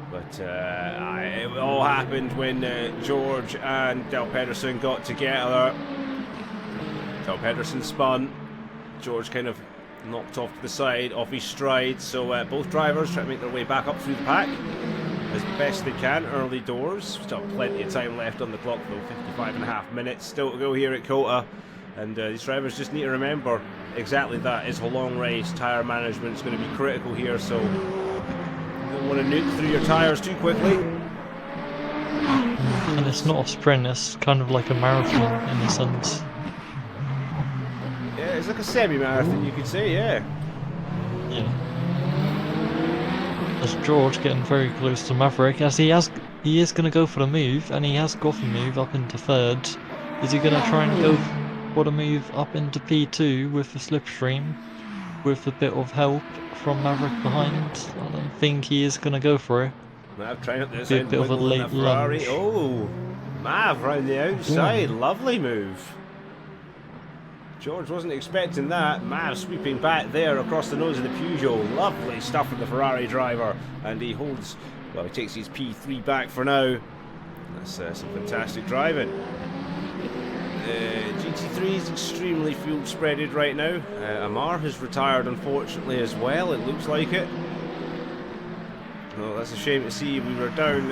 but it all happened when George and Del Pedersen got together. Del Pedersen spun, George kind of knocked off to the side, off his stride, so both drivers try to make their way back up through the pack as best they can, early doors. Still plenty of time left on the clock though, 55.5 minutes still to go here at COTA, and these drivers just need to remember exactly that. It's a long race, tyre management is going to be critical here, so you don't want to nuke through your tyres too quickly. And it's not a sprint, it's kind of like a marathon in a sense. Yeah, it's like a semi-marathon, you could say, yeah. Yeah. As George getting very close to Maverick, as he is going to go for the move, and he has got the move up into third. Is he going to try and go for the move up into P2 with the slipstream, with a bit of help from Maverick behind? I don't think he is going to go for it. Mav trying up the Be a outside, bit of a wiggling late that Ferrari. lunge. Oh, Mav round the outside, lovely move. George wasn't expecting that. Mav sweeping back there across the nose of the Peugeot. Lovely stuff from the Ferrari driver. And he holds, well, he takes his P3 back for now. That's some fantastic driving. GT3 is extremely fuel spreaded right now. Amar has retired, unfortunately, as well. It looks like it. Oh, that's a shame to see. We were down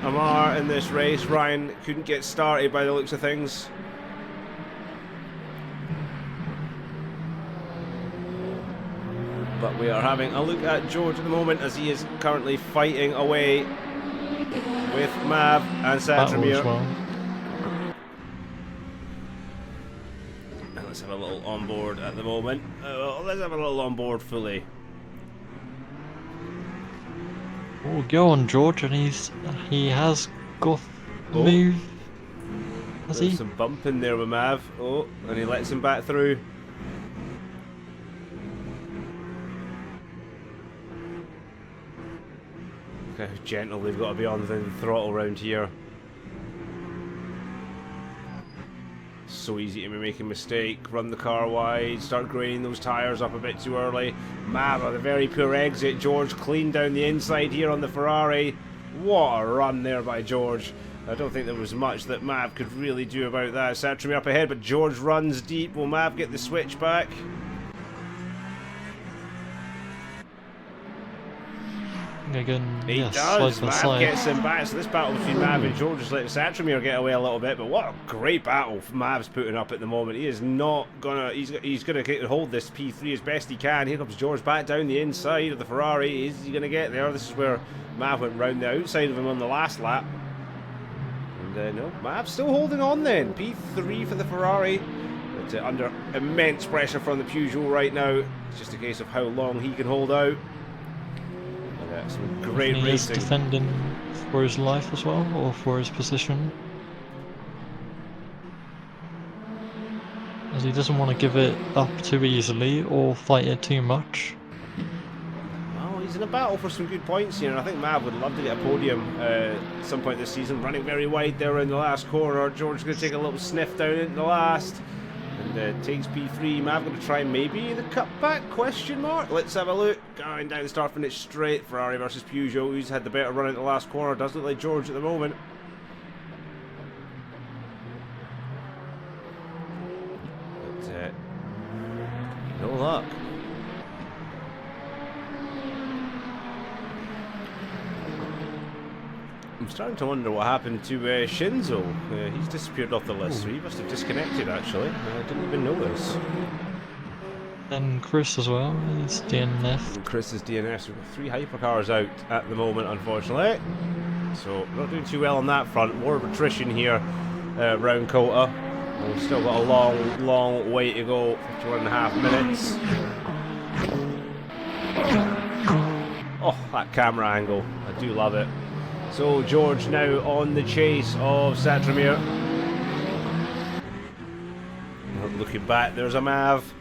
Amar in this race. Ryan couldn't get started by the looks of things. But we are having a look at George at the moment as he is currently fighting away with Mav and Satramir. Well. And let's have a little onboard at the moment. Let's have a little onboard fully. Oh, go on, George, and he has got the move. Has There's he? some bump in there with Mav. Oh, and he lets him back through. Look how gentle they've got to be on the throttle around here. So easy to be making a mistake. Run the car wide, start graining those tyres up a bit too early. Mav with a very poor exit. George clean down the inside here on the Ferrari. What a run there by George. I don't think there was much that Mav could really do about that. Satramir up ahead, but George runs deep. Will Mav get the switch back? Again, He yes, does. side by Mav side. gets him back. So this battle between Mav and George is letting Satramir get away a little bit. But what a great battle Mav's putting up at the moment. He is not gonna. He's gonna hold this P3 as best he can. Here comes George back down the inside of the Ferrari. Is he gonna get there? This is where Mav went round the outside of him on the last lap. And no, Mav's still holding on. Then P3 for the Ferrari. But under immense pressure from the Peugeot right now. It's just a case of how long he can hold out. Some great He is racing. defending for his life as well, or for his position. As he doesn't want to give it up too easily or fight it too much. Well, he's in a battle for some good points here, and I think Mav would love to get a podium at some point this season. Running very wide there in the last corner. George's going to take a little sniff down into the last. And takes P3. Mav going to try maybe the cutback, question mark? Let's have a look. Going down the start finish straight. Ferrari versus Peugeot. Who's had the better run into the last corner? Does look like George at the moment. But no luck. I'm starting to wonder what happened to Shinzo. He's disappeared off the list, so he must have disconnected actually. I didn't even notice. And Chris as well, he's DNF. And Chris is DNF, so we've got 3 hypercars out at the moment, unfortunately. So not doing too well on that front. More of attrition here round COTA. We've still got a long, long way to go. 51.5 minutes. Oh, that camera angle. I do love it. So George now on the chase of Satramir. Looking back, there's a Mav.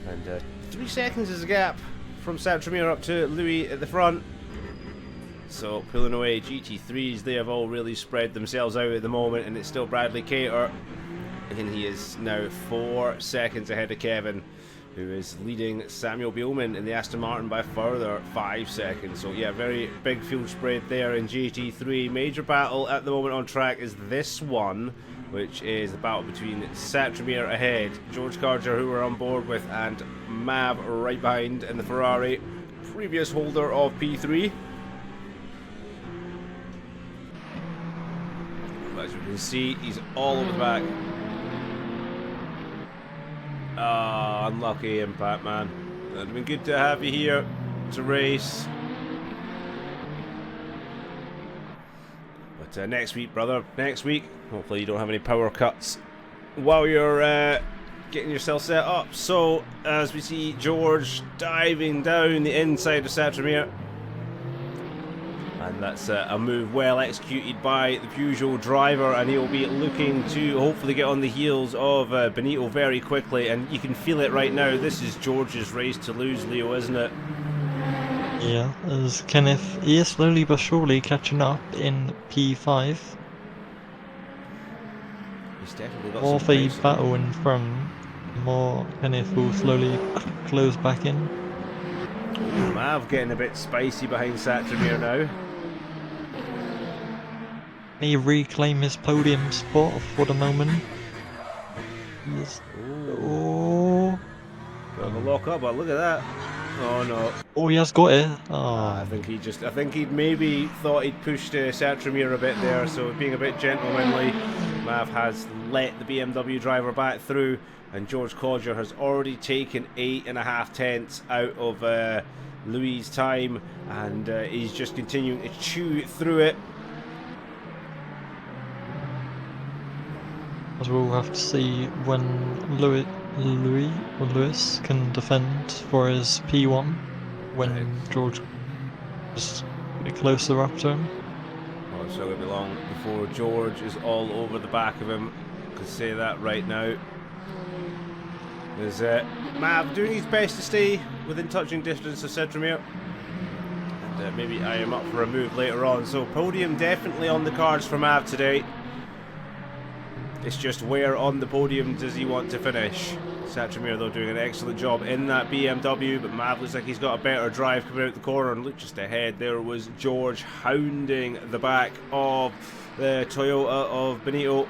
And 3 seconds is a gap from Satramir up to Louis at the front. So pulling away GT3s, they have all really spread themselves out at the moment, and it's still Bradley Cater. And he is now 4 seconds ahead of Kevin, who is leading Samuel Bielman in the Aston Martin by a further 5 seconds. So yeah, very big field spread there in GT3. Major battle at the moment on track is this one, which is the battle between Satramir ahead, George Carger, who we're on board with, and Mav right behind in the Ferrari, previous holder of P3. As you can see, he's all over the back. Ah, unlucky impact, man. It'd have been good to have you here to race. But next week, brother, next week, hopefully you don't have any power cuts while you're getting yourself set up. So, as we see George diving down the inside of Satramir. And that's a move well executed by the Peugeot driver, and he'll be looking to hopefully get on the heels of Benito very quickly. And you can feel it right now. This is George's race to lose, Leo, isn't it? Yeah, as Kenneth is slowly but surely catching up in P5. He's definitely got More some of a pace on him. battle in front. More Kenneth will slowly close back in. Mav getting a bit spicy behind Satramir now. Can he reclaim his podium spot for the moment? Yes. Oh. Bit of a lock up, but look at that. Oh no. Oh, he has got it. I Oh. think he'd maybe thought he'd pushed Satramir a bit there, so being a bit gentlemanly, Mav has let the BMW driver back through, and George Codger has already taken 8.5 tenths out of Louis' time, and he's just continuing to chew through it. As we'll have to see when Lewis can defend for his P1 when George is a bit closer up to him. Oh, it's not going to be long before George is all over the back of him. I can say that right now. There's Mav doing his best to stay within touching distance of Cedramere. And maybe I am up for a move later on. So podium definitely on the cards for Mav today. It's just where on the podium does he want to finish. Satramir though doing an excellent job in that BMW, but Mav looks like he's got a better drive coming out the corner, and look just ahead there was George hounding the back of the Toyota of Benito.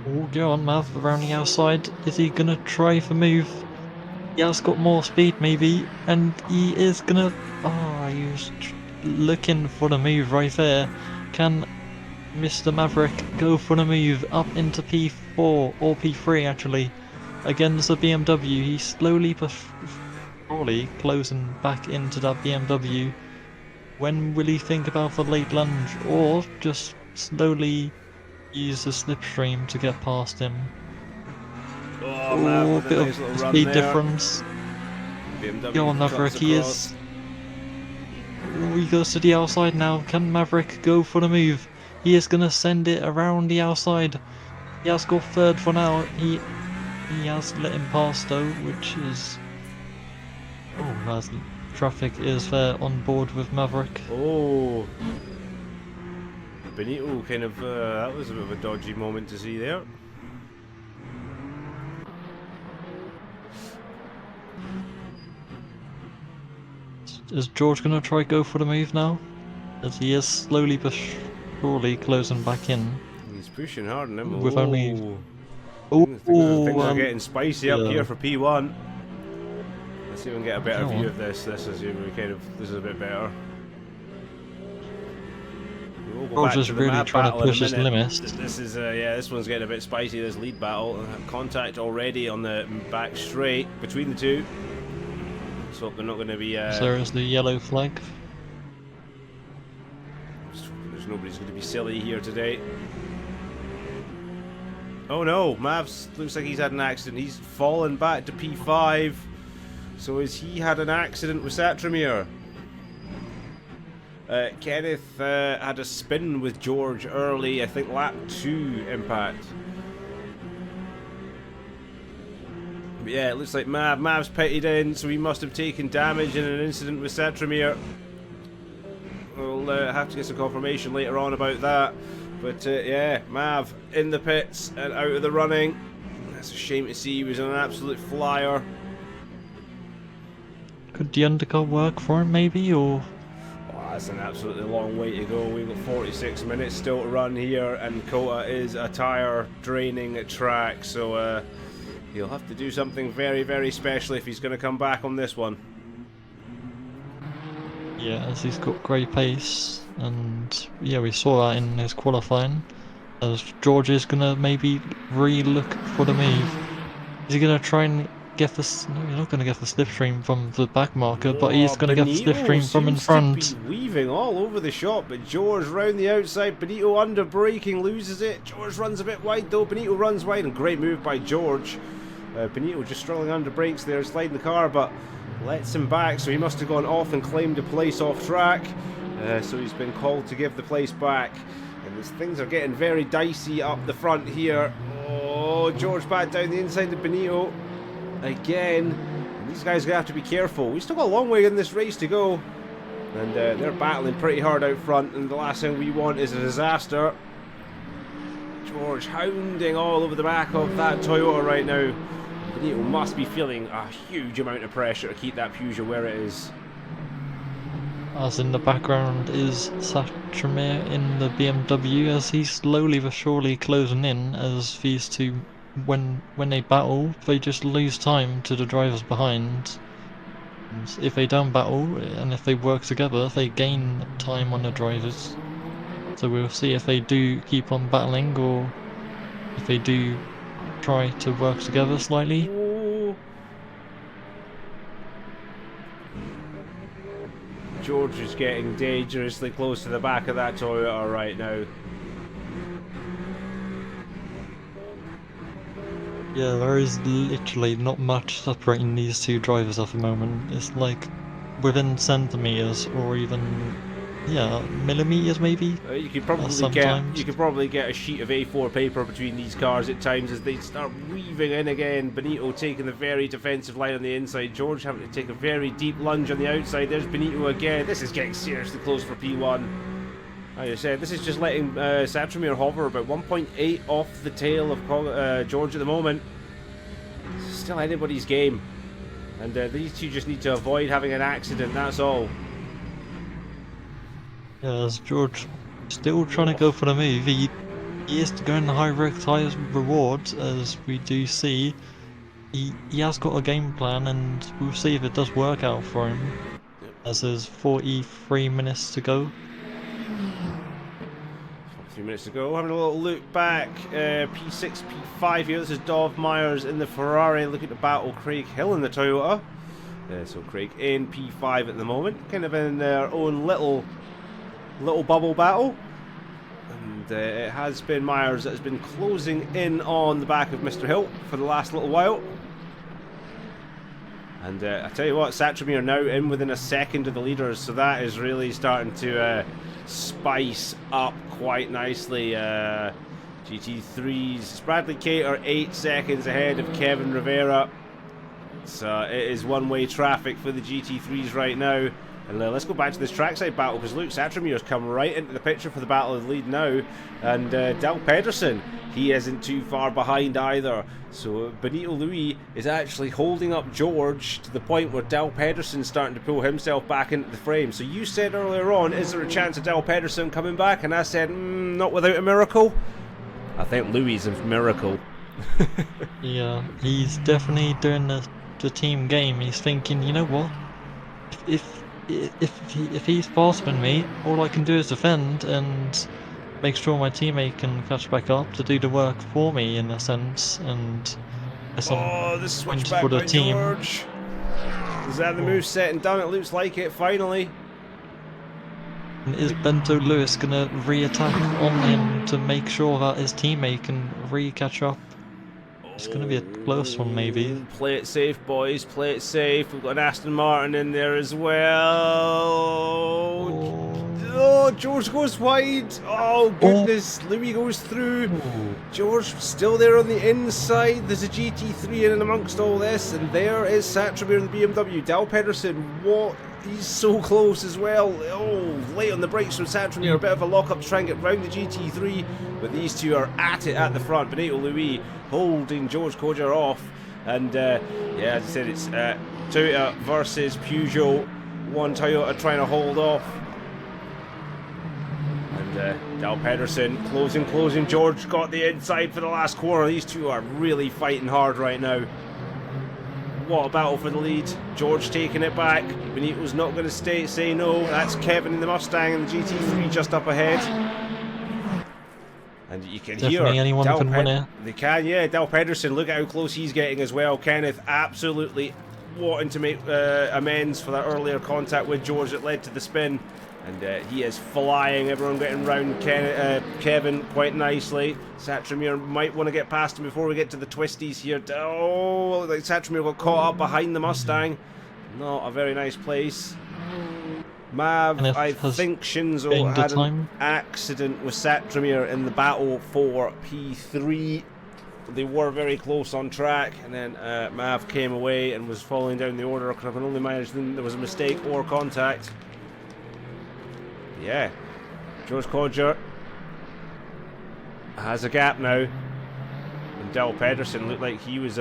Oh, go on, Mav, around the outside. Is he gonna try for move? He has got more speed maybe, and he is gonna... Oh, he was looking for the move right there. Can Mr. Maverick go for the move up into P4 or P3 actually against the BMW? He's slowly but surely closing back into that BMW. When will he think about the late lunge, or just slowly use the slipstream to get past him? Oh, bit of speed difference. BMW Go on, Maverick, he is... Oh, he goes to the outside now. Can Maverick go for the move? He is going to send it around the outside. He has got third for now. He has let him pass though, which is... Oh, as traffic is there on board with Maverick. Oh, Benito kind of, that was a bit of a dodgy moment to see there. Is George going to try go for the move now? As he is slowly but surely closing back in. He's pushing hard on him. With only... Things are getting spicy up here for P1. Let's see if we can get a better view of this. This is a bit better. George is really trying to push his limits. This is this one's getting a bit spicy. This lead battle, contact already on the back straight between the two. So they're not going to be. So there is the yellow flag. There's nobody's going to be silly here today. Oh no, Mavs looks like he's had an accident. He's fallen back to P5. So has he had an accident with Satramir? Kenneth had a spin with George early, I think lap 2 impact. But yeah, it looks like Mav's pitted in, so he must have taken damage in an incident with Satramir. We'll have to get some confirmation later on about that. But yeah, Mav in the pits and out of the running. That's a shame to see. He was an absolute flyer. Could the undercut work for him maybe, or...? That's an absolutely long way to go. We've got 46 minutes still to run here, and COTA is a tyre draining track, so he'll have to do something very, very special if he's going to come back on this one. Yeah, as he's got great pace, and yeah, we saw that in his qualifying. As George is gonna maybe re-look for the move. Is he gonna try and get this? No, he's not gonna get the slipstream from the back marker, but he's gonna get the slipstream from in front. To be weaving all over the shop, but George round the outside. Benito under braking, loses it. George runs a bit wide though. Benito runs wide, and great move by George. Benito just struggling under brakes there, sliding the car, but lets him back, so he must have gone off and claimed a place off track. So he's been called to give the place back. And things are getting very dicey up the front here. Oh, George back down the inside of Benito. Again. These guys are going to have to be careful. We've still got a long way in this race to go. And they're battling pretty hard out front, and the last thing we want is a disaster. George hounding all over the back of that Toyota right now. Benito must be feeling a huge amount of pressure to keep that Peugeot where it is. As in the background is Satramir in the BMW, as he's slowly but surely closing in, as these two, when they battle, they just lose time to the drivers behind. And if they don't battle, and if they work together, they gain time on the drivers. So we'll see if they do keep on battling, or if they do try to work together slightly. Oh. George is getting dangerously close to the back of that Toyota right now. Yeah, there is literally not much separating these two drivers at the moment. It's like within centimeters, or even, yeah, millimeters maybe. You could probably get a sheet of A4 paper between these cars at times as they start weaving in again. Benito taking the very defensive line on the inside. George having to take a very deep lunge on the outside. There's Benito again. This is getting seriously close for P1. Like I said, this is just letting Satramir hover about 1.8 off the tail of George at the moment. It's still anybody's game. And these two just need to avoid having an accident, that's all. Yeah, as George still trying to go for the move. He is going the high risk, high reward, as we do see. He has got a game plan, and we'll see if it does work out for him. As there's 43 minutes to go. 3 minutes to go. Having a little look back. P6, P5 here. This is Dov Myers in the Ferrari looking to battle Craig Hill in the Toyota. So Craig in P5 at the moment. Kind of in their own little bubble battle. And it has been Myers that has been closing in on the back of Mr. Hill for the last little while. And I tell you what, Satramir now in within a second of the leaders, so that is really starting to spice up quite nicely. GT3's Bradley Cater 8 seconds ahead of Kevin Rivera. So it is one-way traffic for the GT3s right now. And let's go back to this trackside battle, because Luke Satramir's come right into the picture for the battle of the lead now. And Del Pedersen, he isn't too far behind either. So Benito Louis is actually holding up George to the point where Del Pedersen's starting to pull himself back into the frame. So you said earlier on, is there a chance of Del Pedersen coming back? And I said, not without a miracle. I think Louis is a miracle. Yeah, he's definitely doing the team game. He's thinking, you know what? If he's faster than me, all I can do is defend and make sure my teammate can catch back up to do the work for me in a sense. And the switch back by George. Is that the move set and done? It looks like it finally. And is Bento Lewis gonna re-attack on him to make sure that his teammate can re-catch up? It's going to be a close one, maybe. Play it safe, boys. Play it safe. We've got an Aston Martin in there as well. Oh, George goes wide. Oh, goodness. Louis goes through. George still there on the inside. There's a GT3 in and amongst all this. And there is Satramir in the BMW. Del Pedersen, what? He's so close as well. Oh, late on the brakes from Satramir. A bit of a lock-up to try and get round the GT3. But these two are at it at the front. Benito Louis holding George Koja off. And, yeah, as I said, it's Toyota versus Peugeot. One Toyota trying to hold off. And Del Pedersen closing. George got the inside for the last corner. These two are really fighting hard right now. What a battle for the lead. George taking it back. Benito's not going to say no. That's Kevin in the Mustang and the GT3 just up ahead. And you can Definitely hear anyone can win it. They can, yeah. Del Pedersen, look at how close he's getting as well. Kenneth absolutely wanting to make amends for that earlier contact with George that led to the spin. And he is flying. Everyone getting round Kevin quite nicely. Satramir might want to get past him before we get to the twisties here. Oh, like Satramir got caught up behind the Mustang. Not a very nice place. Mav, I think Shinzo had an accident with Satramir in the battle for P3. they were very close on track, and then Mav came away and was falling down the order. I can only imagine there was a mistake or contact. Yeah, George Codger has a gap now, and Dal Pedersen looked like he was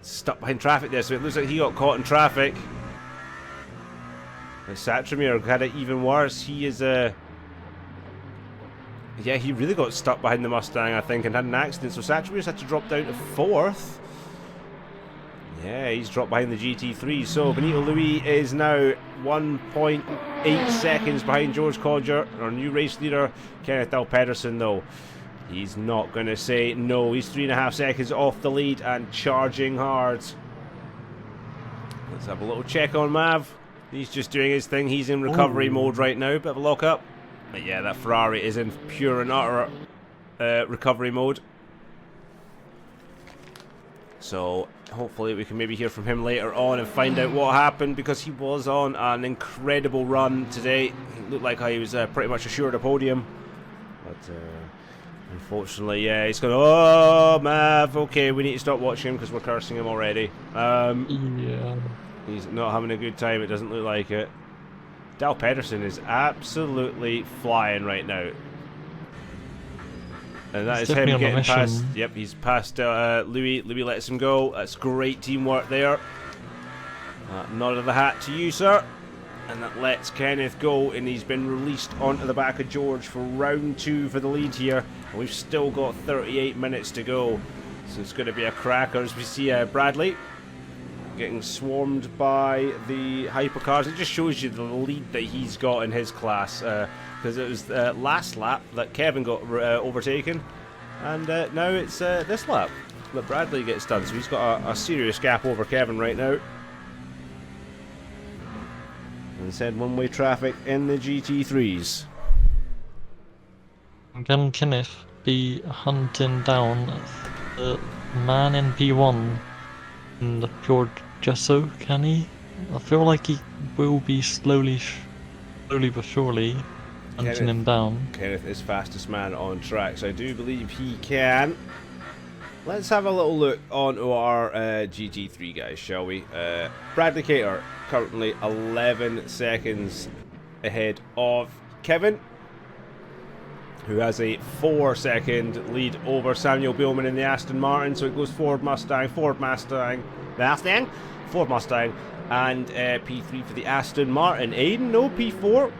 stuck behind traffic there, so it looks like he got caught in traffic. Satramir had it even worse. He is yeah, he really got stuck behind the Mustang, I think, and had an accident, so Satramir's had to drop down to 4th. Yeah, he's dropped behind the GT3, so Benito Louis is now 1.8 seconds behind George Codger. Our new race leader, Kenneth Dal Pedersen, though, he's not going to say no. He's 3.5 seconds off the lead and charging hard. Let's have a little check on Mav. He's just doing his thing. He's in recovery mode right now. Bit of a lock-up. But yeah, that Ferrari is in pure and utter recovery mode. So hopefully we can maybe hear from him later on and find out what happened, because he was on an incredible run today. It looked like he was pretty much assured a podium. But unfortunately, yeah, he's going, oh, Mav, okay, we need to stop watching him because we're cursing him already. Yeah. He's not having a good time, it doesn't look like it. Dal Pedersen is absolutely flying right now. And that is him getting past. Yep, he's passed Louis. Louis lets him go. That's great teamwork there. Nod of the hat to you, sir. And that lets Kenneth go, and he's been released onto the back of George for round 2 for the lead here. And we've still got 38 minutes to go. So it's going to be a cracker as we see Bradley getting swarmed by the hypercars. It just shows you the lead that he's got in his class, because it was last lap that Kevin got overtaken, and now it's this lap that Bradley gets done, so he's got a serious gap over Kevin right now. And said one-way traffic in the GT3s. Can Kenneth be hunting down the man in P1 and George Gesso, can he? I feel like he will be slowly but surely hunting him down. Kenneth is fastest man on track, so I do believe he can. Let's have a little look onto our GT3 guys, shall we? Bradley Cater currently 11 seconds ahead of Kevin, who has a 4-second lead over Samuel Billman in the Aston Martin. So it goes Ford Mustang, Ford Mustang, and P3 for the Aston Martin. Aiden, no, P4.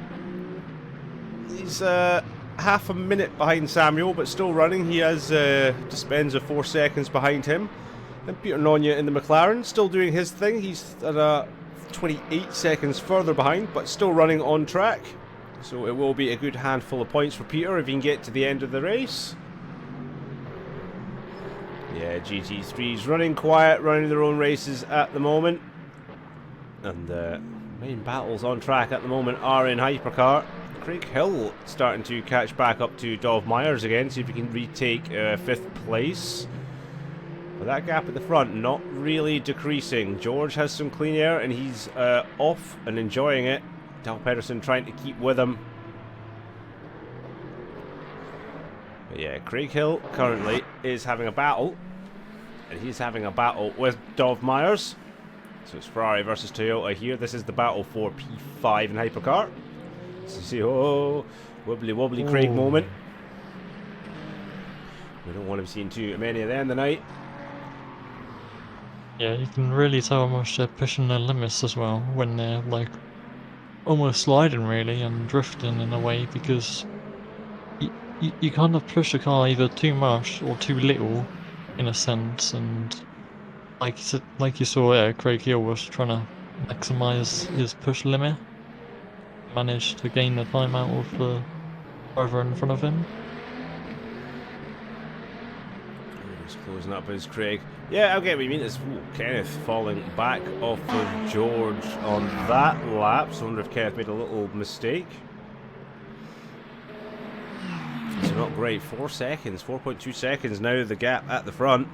He's half a minute behind Samuel, but still running. He has Dispenza 4 seconds behind him. And Peter Nonya in the McLaren, still doing his thing. He's at 28 seconds further behind, but still running on track. So it will be a good handful of points for Peter if he can get to the end of the race. Yeah, GT3's running quiet, running their own races at the moment. And main battles on track at the moment are in Hypercar. Craig Hill starting to catch back up to Dov Myers again, see if he can retake 5th place. But that gap at the front not really decreasing. George has some clean air and he's off and enjoying it. Dal Pedersen trying to keep with him. But yeah, Craig Hill currently is having a battle. And he's having a battle with Dov Myers. So it's Ferrari versus Toyota here. This is the battle for P5 in Hypercar. So you see, oh, wobbly Craig moment. We don't want him seeing too many of them tonight. Yeah, you can really tell how much they're pushing their limits as well when they're like almost sliding really and drifting in a way, because you kind of push a car either too much or too little in a sense, and like you saw there, Craig Hill was trying to maximise his push limit, managed to gain the time out of the driver in front of him. He's closing up his Craig. Yeah, I get what you mean. It's Kenneth falling back off of George on that lap. So I wonder if Kenneth made a little mistake. So not great. 4 seconds, 4.2 seconds now, the gap at the front.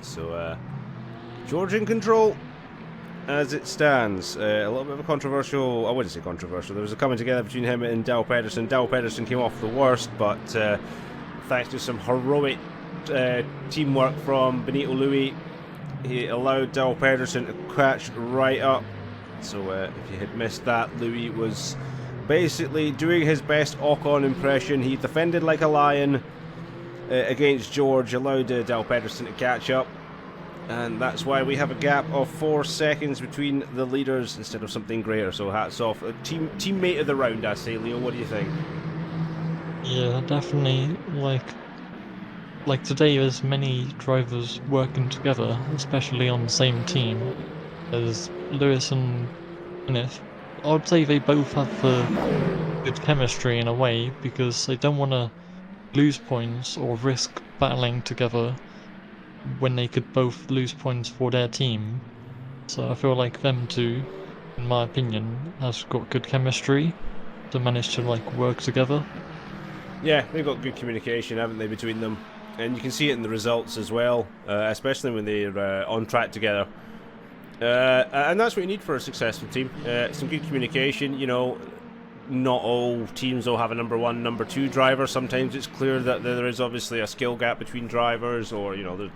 So George in control as it stands. A little bit of a controversial, I wouldn't say controversial, there was a coming together between him and Dal Pedersen. Dal Pedersen came off the worst, but thanks to some heroic teamwork from Benito Louis. He allowed Del Pedersen to catch right up. So if you had missed that, Louis was basically doing his best Ocon impression. He defended like a lion against George, allowed Del Pedersen to catch up. And that's why we have a gap of 4 seconds between the leaders instead of something greater. So hats off. Teammate of the round, I say, Leo. What do you think? Yeah, definitely. Like today, there's many drivers working together, especially on the same team. There's Lewis and Kenneth. I would say they both have good chemistry in a way, because they don't want to lose points or risk battling together when they could both lose points for their team. So I feel like them two, in my opinion, has got good chemistry to manage to like work together. Yeah, they've got good communication, haven't they, between them? And you can see it in the results as well, especially when they're on track together. And that's what you need for a successful team. Some good communication. You know, not all teams will have a number 1, number 2 driver. Sometimes it's clear that there is obviously a skill gap between drivers, or, you know, there's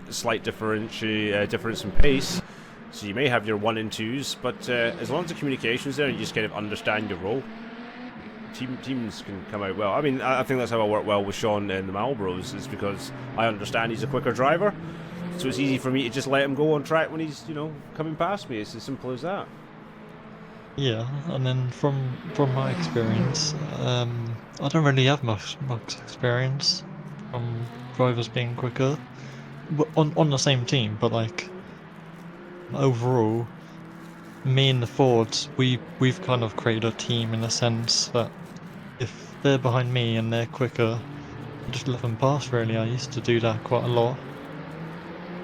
a slight difference in pace. So you may have your 1 and 2s, but as long as the communication's there and you just kind of understand your role, teams can come out well. I mean, I think that's how I work well with Sean in the Marlboros, is because I understand he's a quicker driver, so it's easy for me to just let him go on track when he's, you know, coming past me. It's as simple as that. Yeah, and then from my experience, I don't really have much experience from drivers being quicker on the same team, but like overall, me and the Fords, we've kind of created a team in the sense that if they're behind me and they're quicker, I just let them pass. Really, I used to do that quite a lot.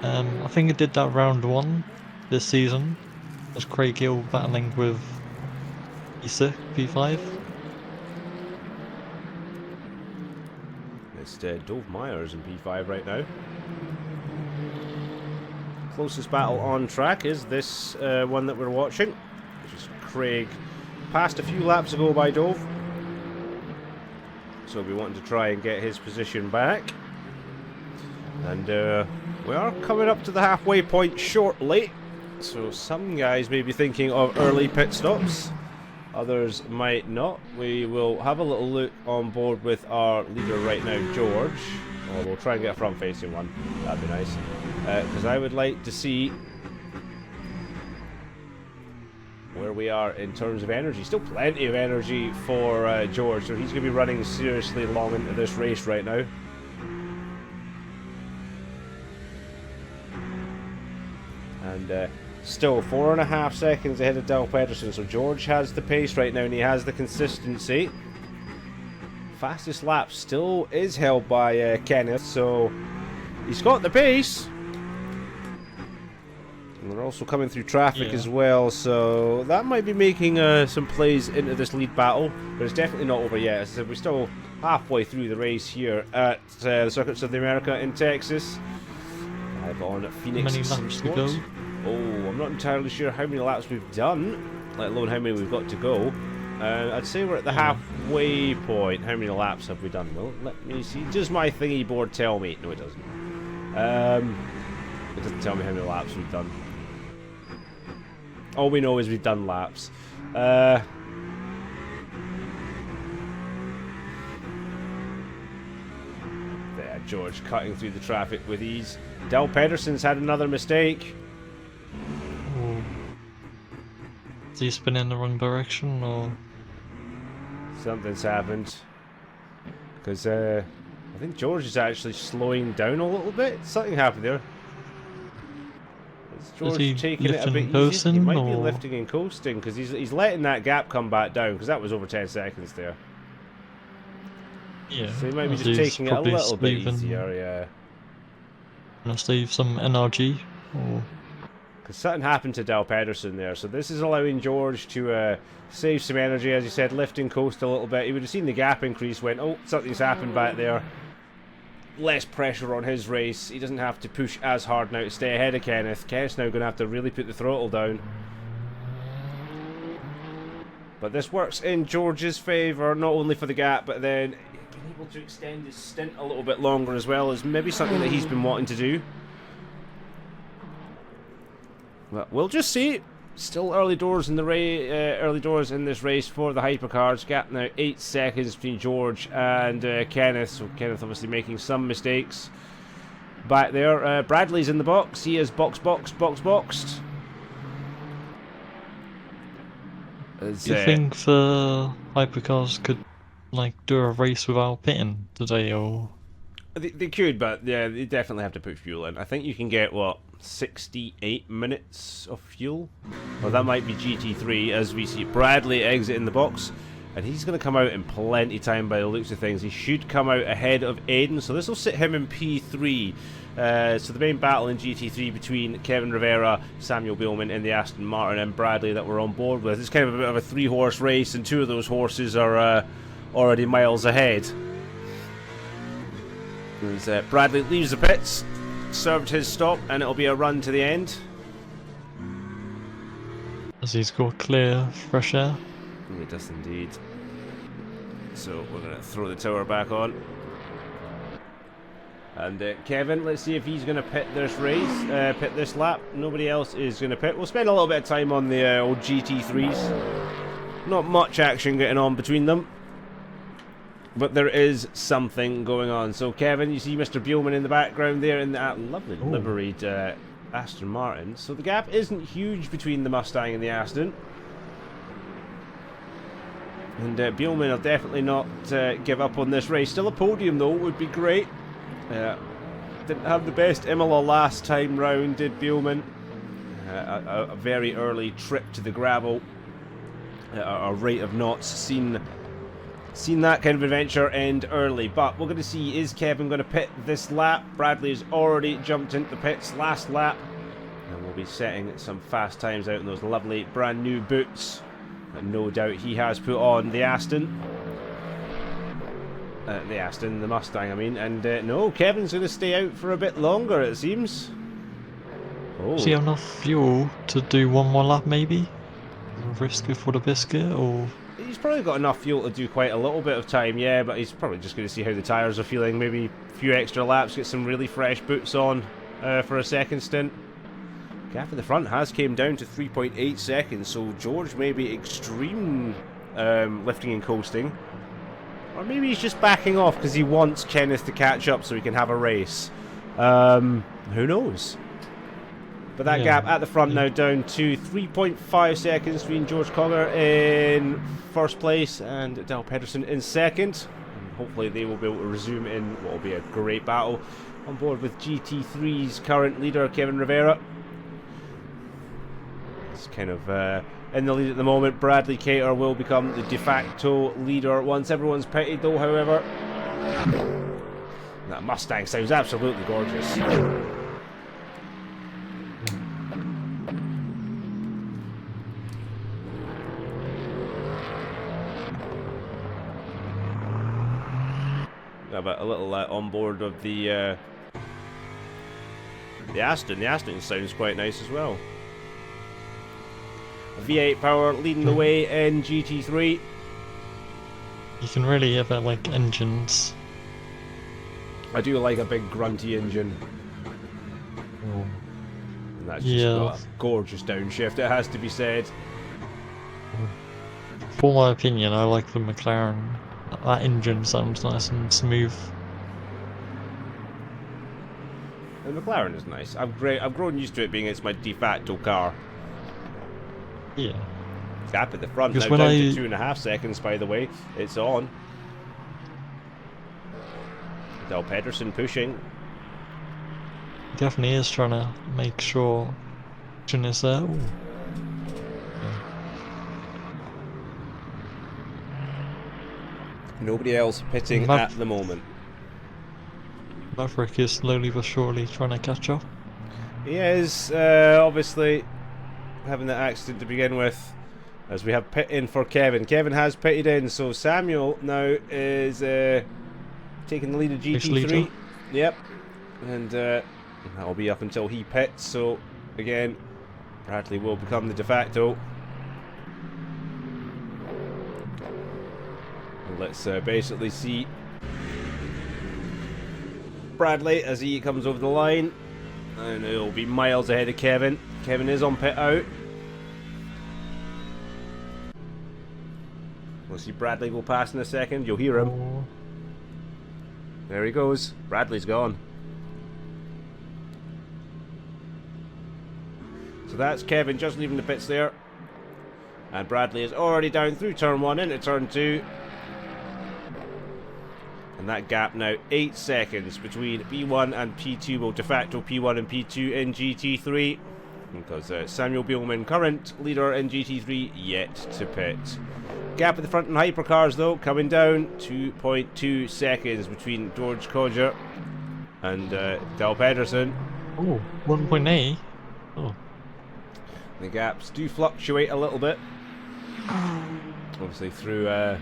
I think I did that round 1 this season. Was Craig Hill battling with P5? It's Dove Myers in P5 right now. Closest battle on track is this one that we're watching, which is Craig, passed a few laps ago by Dove. So we want to try and get his position back. And we are coming up to the halfway point shortly. So some guys may be thinking of early pit stops. Others might not. We will have a little look on board with our leader right now, George. Or we'll try and get a front-facing one. That'd be nice. Because I would like to see where we are in terms of energy. Still plenty of energy for George, so he's going to be running seriously long into this race right now. And still 4.5 seconds ahead of Del Pedersen, so George has the pace right now and he has the consistency. Fastest lap still is held by Kenneth, so he's got the pace. And they're also coming through traffic as well, so that might be making some plays into this lead battle, but it's definitely not over yet. As I said, we're still halfway through the race here at the Circuits of the America in Texas. Live on Phoenix. Many laps to go. Oh, I'm not entirely sure how many laps we've done, let alone how many we've got to go. I'd say we're at the halfway point. How many laps have we done? Well, let me see. Does my thingy board tell me? No, it doesn't. It doesn't tell me how many laps we've done. All we know is we've done laps. There, George cutting through the traffic with ease. Del Pedersen's had another mistake. Or is he spinning in the wrong direction, or Something's happened. Because I think George is actually slowing down a little bit. Something happened there. Is George taking it a bit easy? He might be lifting and coasting, because he's letting that gap come back down, because that was over 10 seconds there. yeah? So he might be just taking it a little bit easier, yeah. Gonna save some energy, or Because something happened to Del Pedersen there, so this is allowing George to save some energy, as you said, lift and coast a little bit. He would have seen the gap increase, went, oh, something's happened back there. Less pressure on his race. He doesn't have to push as hard now to stay ahead of Kenneth. Kenneth's now going to have to really put the throttle down. But this works in George's favour, not only for the gap, but then being able to extend his stint a little bit longer as well is maybe something that he's been wanting to do. But we'll just see. Still early doors in the early doors in this race for the hypercars. Gap now 8 seconds between George and Kenneth. So Kenneth obviously making some mistakes back there. Bradley's in the box. He is boxed. Do you think the hypercars could like do a race without pitting today, or? They could, but yeah, they definitely have to put fuel in. I think you can get, what, 68 minutes of fuel? Well, that might be GT3, as we see Bradley exit in the box. And he's going to come out in plenty time by the looks of things. He should come out ahead of Aiden, so this will sit him in P3. So the main battle in GT3 between Kevin Rivera, Samuel Beelman in the Aston Martin, and Bradley that we're on board with. It's kind of a bit of a 3-horse race, and 2 of those horses are already miles ahead. As Bradley leaves the pits, served his stop, and it'll be a run to the end. As he's got clear, fresh air. He does indeed. So we're going to throw the tower back on. And Kevin, let's see if he's going to pit this race, pit this lap. Nobody else is going to pit. We'll spend a little bit of time on the old GT3s. Not much action getting on between them, but there is something going on. So Kevin, you see Mr. Beelman in the background there in that lovely liveried Aston Martin. So the gap isn't huge between the Mustang and the Aston. And Beelman will definitely not give up on this race. Still a podium though would be great. Didn't have the best Imola last time round, did Beelman. A very early trip to the gravel. A rate of knots seen that kind of adventure end early. But we're going to see, is Kevin going to pit this lap? Bradley's already jumped into the pits last lap. And we'll be setting some fast times out in those lovely brand new boots. And no doubt he has put on the Aston. The Mustang, I mean. And no, Kevin's going to stay out for a bit longer, it seems. Oh. Does he have enough fuel to do one more lap, maybe? Risk it for the biscuit, or? He's probably got enough fuel to do quite a little bit of time, yeah, but he's probably just going to see how the tyres are feeling. Maybe a few extra laps, get some really fresh boots on for a second stint. Gap at the front has came down to 3.8 seconds, so George may be extreme lifting and coasting. Or maybe he's just backing off because he wants Kenneth to catch up so he can have a race. Who knows? But that gap at the front now down to 3.5 seconds between George Cogger in first place and Del Pedersen in second. And hopefully they will be able to resume in what will be a great battle on board with GT3's current leader, Kevin Rivera. It's kind of in the lead at the moment. Bradley Cater will become the de facto leader once everyone's pitted though, however. That Mustang sounds absolutely gorgeous. But a little on board of the Aston. The Aston sounds quite nice as well. V8 power leading the way in GT3. You can really hear that like engines. I do like a big grunty engine. And that's just got a gorgeous downshift, it has to be said. For my opinion, I like the McLaren. That engine sounds nice and smooth. The McLaren is nice. I've grown used to it being it's my de facto car. Yeah. Gap at the front because now down to 2.5 seconds, by the way. It's on. Del Pedersen pushing. He definitely is trying to make sure action is there. Ooh. Nobody else pitting at the moment. Maverick is slowly but surely trying to catch up. He is obviously having that accident to begin with, as we have pit in for Kevin. Kevin has pitted in, so Samuel now is taking the lead of GT3. Yep, and that'll be up until he pits. So again, Bradley will become the de facto. Let's basically see Bradley as he comes over the line, and he'll be miles ahead of Kevin. Kevin is on pit out. We'll see Bradley go past in a second. You'll hear him. Oh, There he goes. Bradley's gone. So that's Kevin just leaving the pits there. And Bradley is already down through turn 1 into turn 2. And that gap now 8 seconds between P1 and P2. Well, de facto P1 and P2 in GT3. Because Samuel Bielman, current leader in GT3, yet to pit. Gap at the front in hypercars though, coming down 2.2 seconds between George Codger and Del Pedersen. oh, 1.8. Oh, The gaps do fluctuate a little bit. Obviously through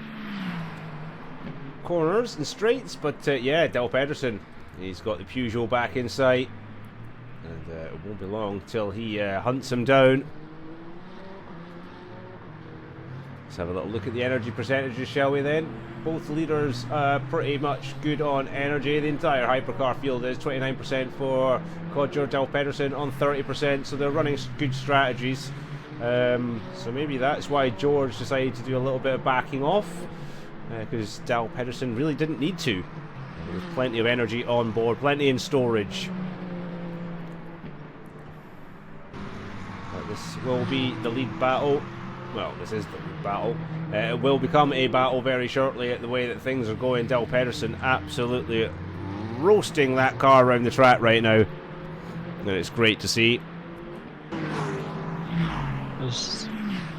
corners and straights, but yeah, Del Pedersen, he's got the Peugeot back in sight, and it won't be long till he hunts him down. Let's have a little look at the energy percentages, shall we then? Both leaders pretty much good on energy. The entire hypercar field is 29% for Codger, Del Pedersen on 30%, so they're running good strategies. So maybe that's why George decided to do a little bit of backing off, because Del Pedersen really didn't need to. There's plenty of energy on board, plenty in storage. This will be the lead battle. Well, this is the lead battle. It will become a battle very shortly at the way that things are going. Del Pedersen absolutely roasting that car around the track right now. And it's great to see.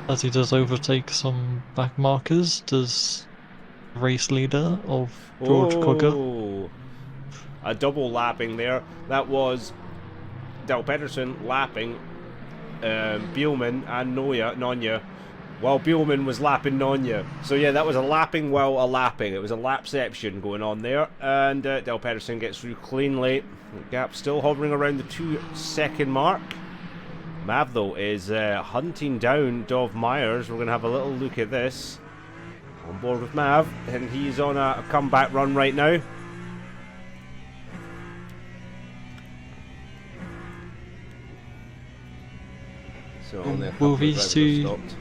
As he does overtake some back markers, does race leader of George Cogger. A double lapping there. That was Del Pedersen lapping Bielman and Nonya, while Bielman was lapping Nonya. So yeah, that was a lapping while a lapping. It was a lapception going on there, and Del Pedersen gets through cleanly. The gap still hovering around the 2-second mark. Mav though is hunting down Dov Myers. We're going to have a little look at this. On board with Mav, and he's on a comeback run right now. So only a couple Will of these drivers two- have stopped.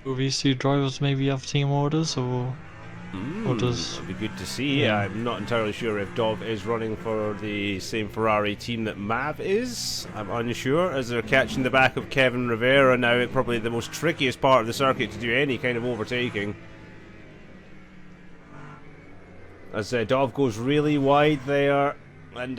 Will these two drivers maybe have team orders, or does? That'd be good to see. Yeah. I'm not entirely sure if Dov is running for the same Ferrari team that Mav is. I'm unsure, as they're catching the back of Kevin Rivera now. Probably the most trickiest part of the circuit to do any kind of overtaking. As Dov goes really wide there. And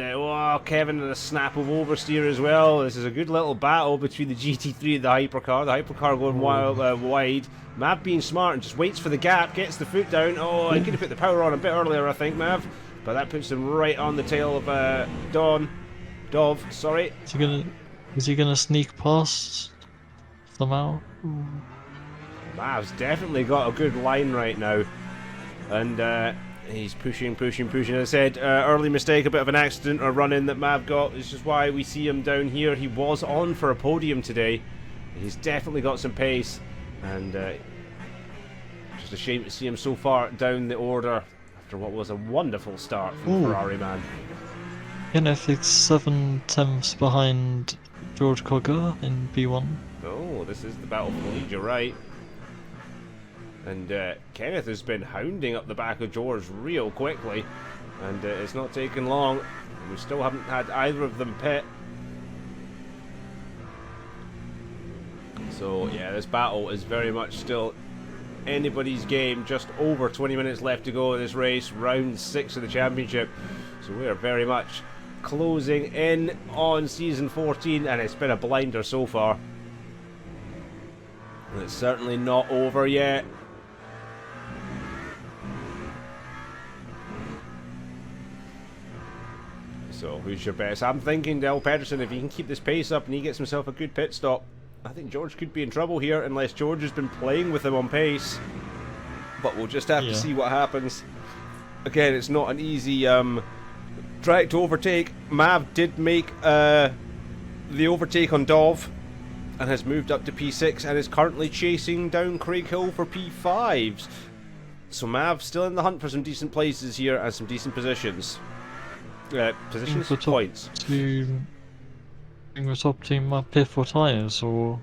Kevin and a snap of oversteer as well. This is a good little battle between the GT3 and the hypercar. The hypercar going wide. Mav being smart and just waits for the gap, gets the foot down. Oh, he could have put the power on a bit earlier, I think, Mav. But that puts him right on the tail of Dov. Sorry. Is he gonna sneak past somehow? Mav's definitely got a good line right now. And he's pushing. As I said, early mistake, a bit of an accident or run-in that Mav got. This is why we see him down here. He was on for a podium today. He's definitely got some pace. And just a shame to see him so far down the order after what was a wonderful start from the Ferrari man. Netflix 7/10 behind George Cogger in B1. Oh, this is the battle for the lead, you're right. And Kenneth has been hounding up the back of George real quickly, and it's not taken long. We still haven't had either of them pit. So yeah, this battle is very much still anybody's game. Just over 20 minutes left to go in this race, round 6 of the championship. So we are very much closing in on season 14, and it's been a blinder so far. And it's certainly not over yet. So who's your best? I'm thinking Del Pedersen. If he can keep this pace up and he gets himself a good pit stop, I think George could be in trouble here unless George has been playing with him on pace. But we'll just have to see what happens. Again, it's not an easy track to overtake. Mav did make the overtake on Dov and has moved up to P6 and is currently chasing down Craig Hill for P5s. So Mav still in the hunt for some decent places here and some decent positions. Positions? The top Points. Being the top team up here for tyres, or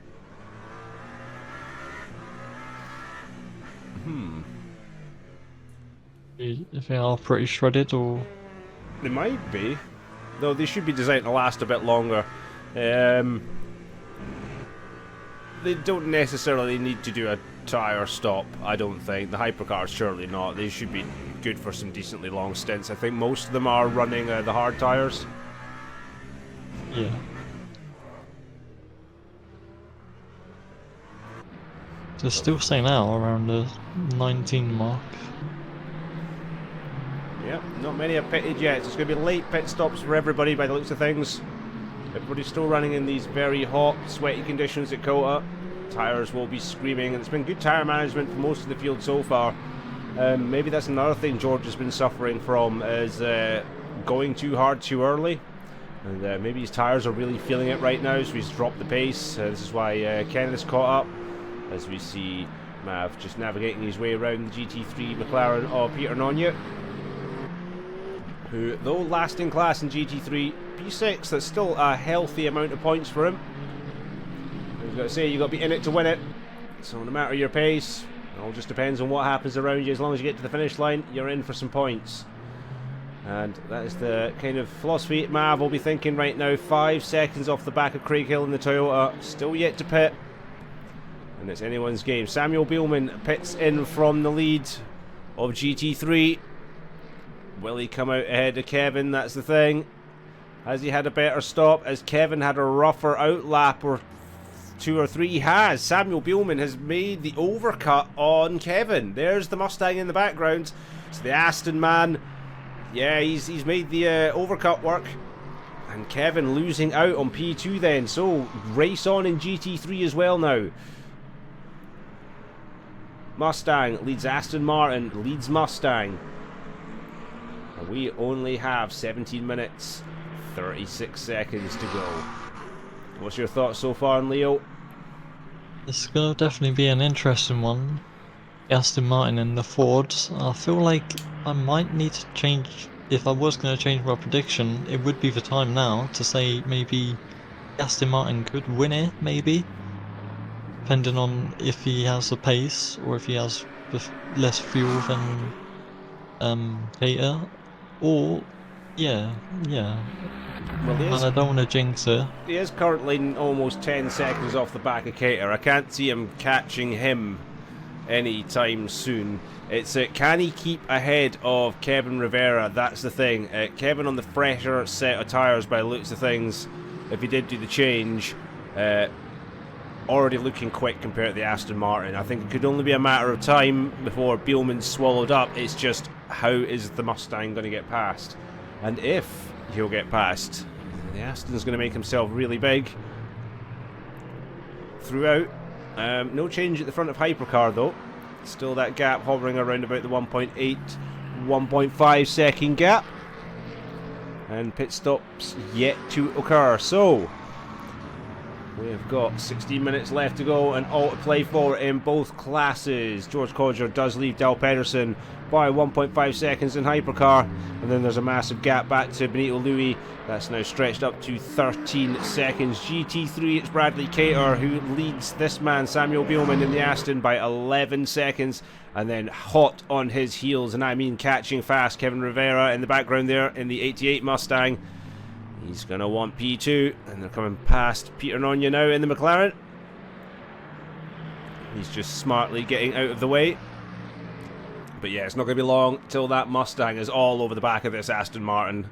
if they are pretty shredded, or They might be. Though they should be designed to last a bit longer. They don't necessarily need to do a tyre stop, I don't think. The hypercars, surely not. They should be good for some decently long stints. I think most of them are running the hard tyres. yeah. They're still staying out around the 19 mark. Yep, not many have pitted yet. So it's going to be late pit stops for everybody by the looks of things. Everybody's still running in these very hot, sweaty conditions at COTA. Tyres will be screaming, and it's been good tyre management for most of the field so far. Maybe that's another thing George has been suffering from, is going too hard too early. And maybe his tyres are really feeling it right now, so he's dropped the pace. This is why Ken has caught up, as we see Mav just navigating his way around the GT3 McLaren of Peter Nonya, who, though last in class in GT3, P6, that's still a healthy amount of points for him. I've got to say, you've got to be in it to win it. So no matter your pace, it all just depends on what happens around you. As long as you get to the finish line, you're in for some points. And that is the kind of philosophy Mav will be thinking right now. 5 seconds off the back of Craig Hill in the Toyota, still yet to pit. And it's anyone's game. Samuel Bielman pits in from the lead of GT3. Will he come out ahead of Kevin? That's the thing. Has he had a better stop? Has Kevin had a rougher outlap or 2 or 3? He has. Samuel Bielman has made the overcut on Kevin. There's the Mustang in the background. It's the Aston man. Yeah, he's made the overcut work. And Kevin losing out on P2 then. So race on in GT3 as well now. Mustang leads Aston Martin, leads Mustang. And we only have 17 minutes, 36 seconds to go. What's your thoughts so far on Leo? This is going to definitely be an interesting one. Aston Martin and the Ford. I feel like I might need to change. If I was going to change my prediction, it would be the time now to say maybe Aston Martin could win it, maybe. Depending on if he has the pace or if he has less fuel than COTA. Or, yeah. Well, And I don't want to jinx it. he is currently almost 10 seconds off the back of COTA. I can't see him catching him anytime soon. It's can he keep ahead of Kevin Rivera? That's the thing. Kevin on the fresher set of tyres by the looks of things, if he did do the change, already looking quick compared to the Aston Martin. I think it could only be a matter of time before Bielman's swallowed up. It's just, how is the Mustang going to get past? And if he'll get past, the Aston's going to make himself really big throughout. No change at the front of Hypercar though. Still that gap hovering around about the 1.8, 1.5 second gap. And pit stops yet to occur. So we've got 16 minutes left to go and all to play for in both classes. George Codger does leave Dal Pedersen by 1.5 seconds in Hypercar, and then there's a massive gap back to Benito Louis. That's now stretched up to 13 seconds. GT3, it's Bradley Cater who leads this man, Samuel Bielman, in the Aston by 11 seconds. And then hot on his heels, and I mean catching fast, Kevin Rivera in the background there in the 88 Mustang. He's going to want P2, and they're coming past Peter Nonya now in the McLaren. He's just smartly getting out of the way. But yeah, it's not going to be long till that Mustang is all over the back of this Aston Martin.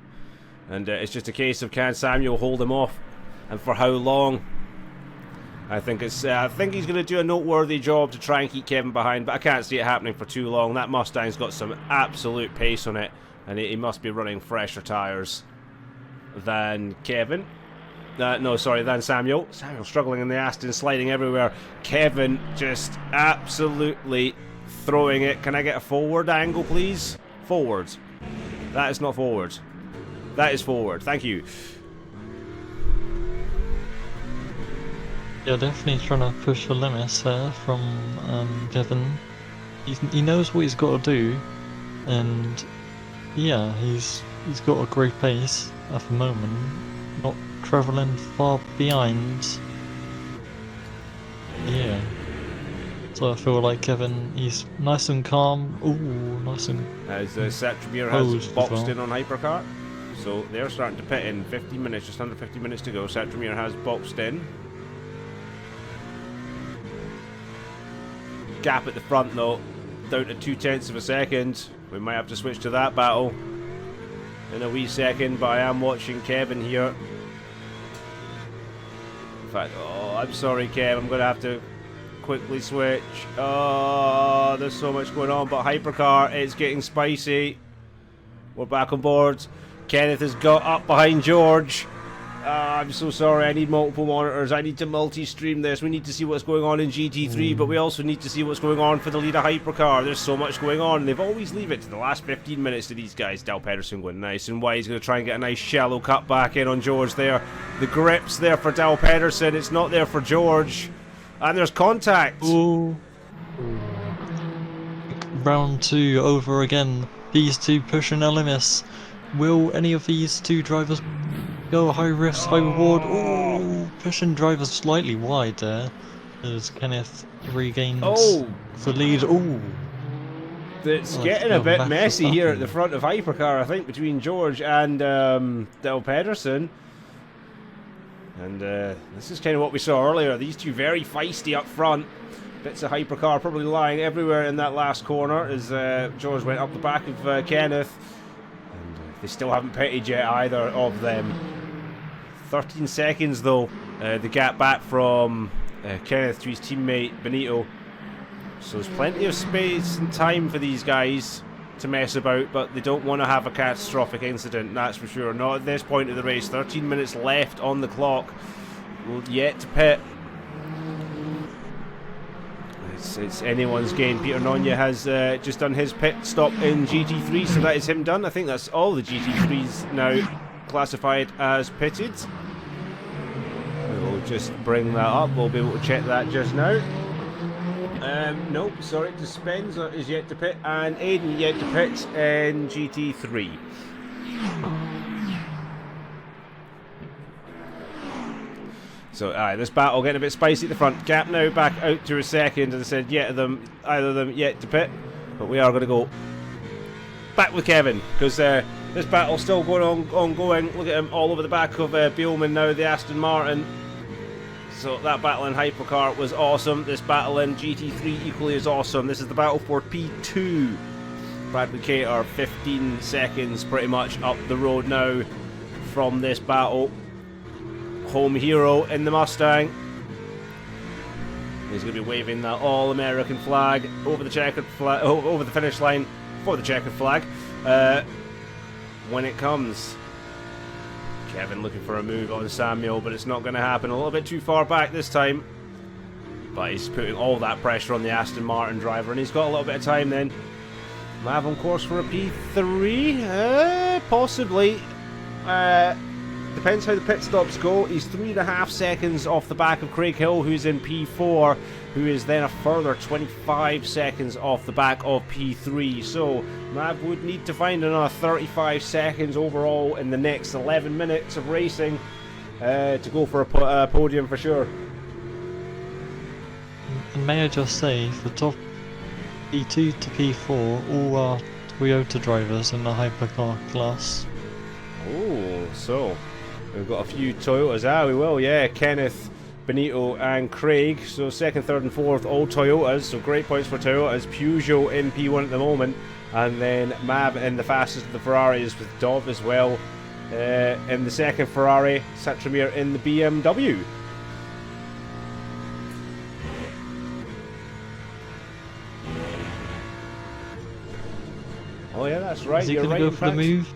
And it's just a case of, can Samuel hold him off, and for how long? I think he's going to do a noteworthy job to try and keep Kevin behind, but I can't see it happening for too long. That Mustang's got some absolute pace on it, and he must be running fresher tyres than Kevin. Than Samuel. Samuel struggling in the Aston, sliding everywhere. Kevin just absolutely throwing it. Can I get a forward angle, please? Forward. That is not forward. That is forward. Thank you. Yeah, definitely trying to push the limits there from Kevin. he knows what he's got to do, and yeah, he's got a great pace at the moment, not travelling far behind. Yeah. So I feel like Kevin, he's nice and calm. Ooh, nice and As Satromir has posed as boxed well. in on Hypercar. So they're starting to pit in 50 minutes, just under 50 minutes to go. Satromir has boxed in. Gap at the front though, down to 0.2 of a second. We might have to switch to that battle in a wee second, but I am watching Kevin here. In fact, oh, I'm sorry Kev, I'm going to have to quickly switch. Oh, there's so much going on, but Hypercar, it's getting spicy. We're back on board. Kenneth has got up behind George. I'm so sorry, I need multiple monitors. I need to multi-stream this. We need to see what's going on in GT3, but we also need to see what's going on for the leader Hypercar. There's so much going on. They've always leave it to the last 15 minutes to these guys. Dal Pedersen going nice and wide. He's going to try and get a nice shallow cut back in on George there. The grip's there for Dal Pedersen. It's not there for George. And there's contact. Ooh. Round 2 over again. These two pushing their limits. Will any of these two drivers go high risk, high reward? Ooh, pushing drivers slightly wide there as Kenneth regains the lead. Ooh. It's getting a bit messy here at the front of Hypercar, I think, between George and Dal Pedersen. And this is kind of what we saw earlier. These two very feisty up front. Bits of Hypercar probably lying everywhere in that last corner as George went up the back of Kenneth. And they still haven't pitted yet, either of them. 13 seconds though, the gap back from Kenneth to his teammate Benito. So there's plenty of space and time for these guys to mess about, but they don't want to have a catastrophic incident, that's for sure. Not at this point of the race. 13 minutes left on the clock. We'll yet to pit. It's anyone's game. Peter Nonya has just done his pit stop in GT3, so that is him done. I think that's all the GT3s now classified as pitted. We'll just bring that up. We'll be able to check that just now. Nope, sorry, Dispenza is yet to pit, and Aiden yet to pit in GT3. So, this battle getting a bit spicy at the front. Gap now back out to a second, as I said, either of them yet to pit. But we are going to go back with Kevin, because this battle's still ongoing. Look at him all over the back of Beelman now, the Aston Martin. So that battle in Hypercar was awesome. This battle in GT3 equally is awesome. This is the battle for P2. Bradley Cater 15 seconds pretty much up the road now from this battle. Home hero in the Mustang. He's going to be waving that all-American flag over the checkered flag, over the finish line for the checkered flag when it comes. Kevin looking for a move on Samuel, but it's not going to happen. A little bit too far back this time. But he's putting all that pressure on the Aston Martin driver, and he's got a little bit of time then. Mav on course for a P3? Possibly. Depends how the pit stops go. He's 3.5 seconds off the back of Craig Hill, who's in P4, who is then a further 25 seconds off the back of P3. So Mav would need to find another 35 seconds overall in the next 11 minutes of racing to go for a podium for sure. And may I just say, the top P2 to P4 all are Toyota drivers in the Hypercar class. Oh, so we've got a few Toyotas. We will, yeah. Kenneth, Benito and Craig. So second, third and fourth, all Toyotas. So great points for Toyotas. Peugeot in P1 at the moment. And then Mab in the fastest of the Ferraris with Dov as well. In the second Ferrari, Satromir in the BMW. Oh yeah, that's right. Is he You're going right. to go for the move?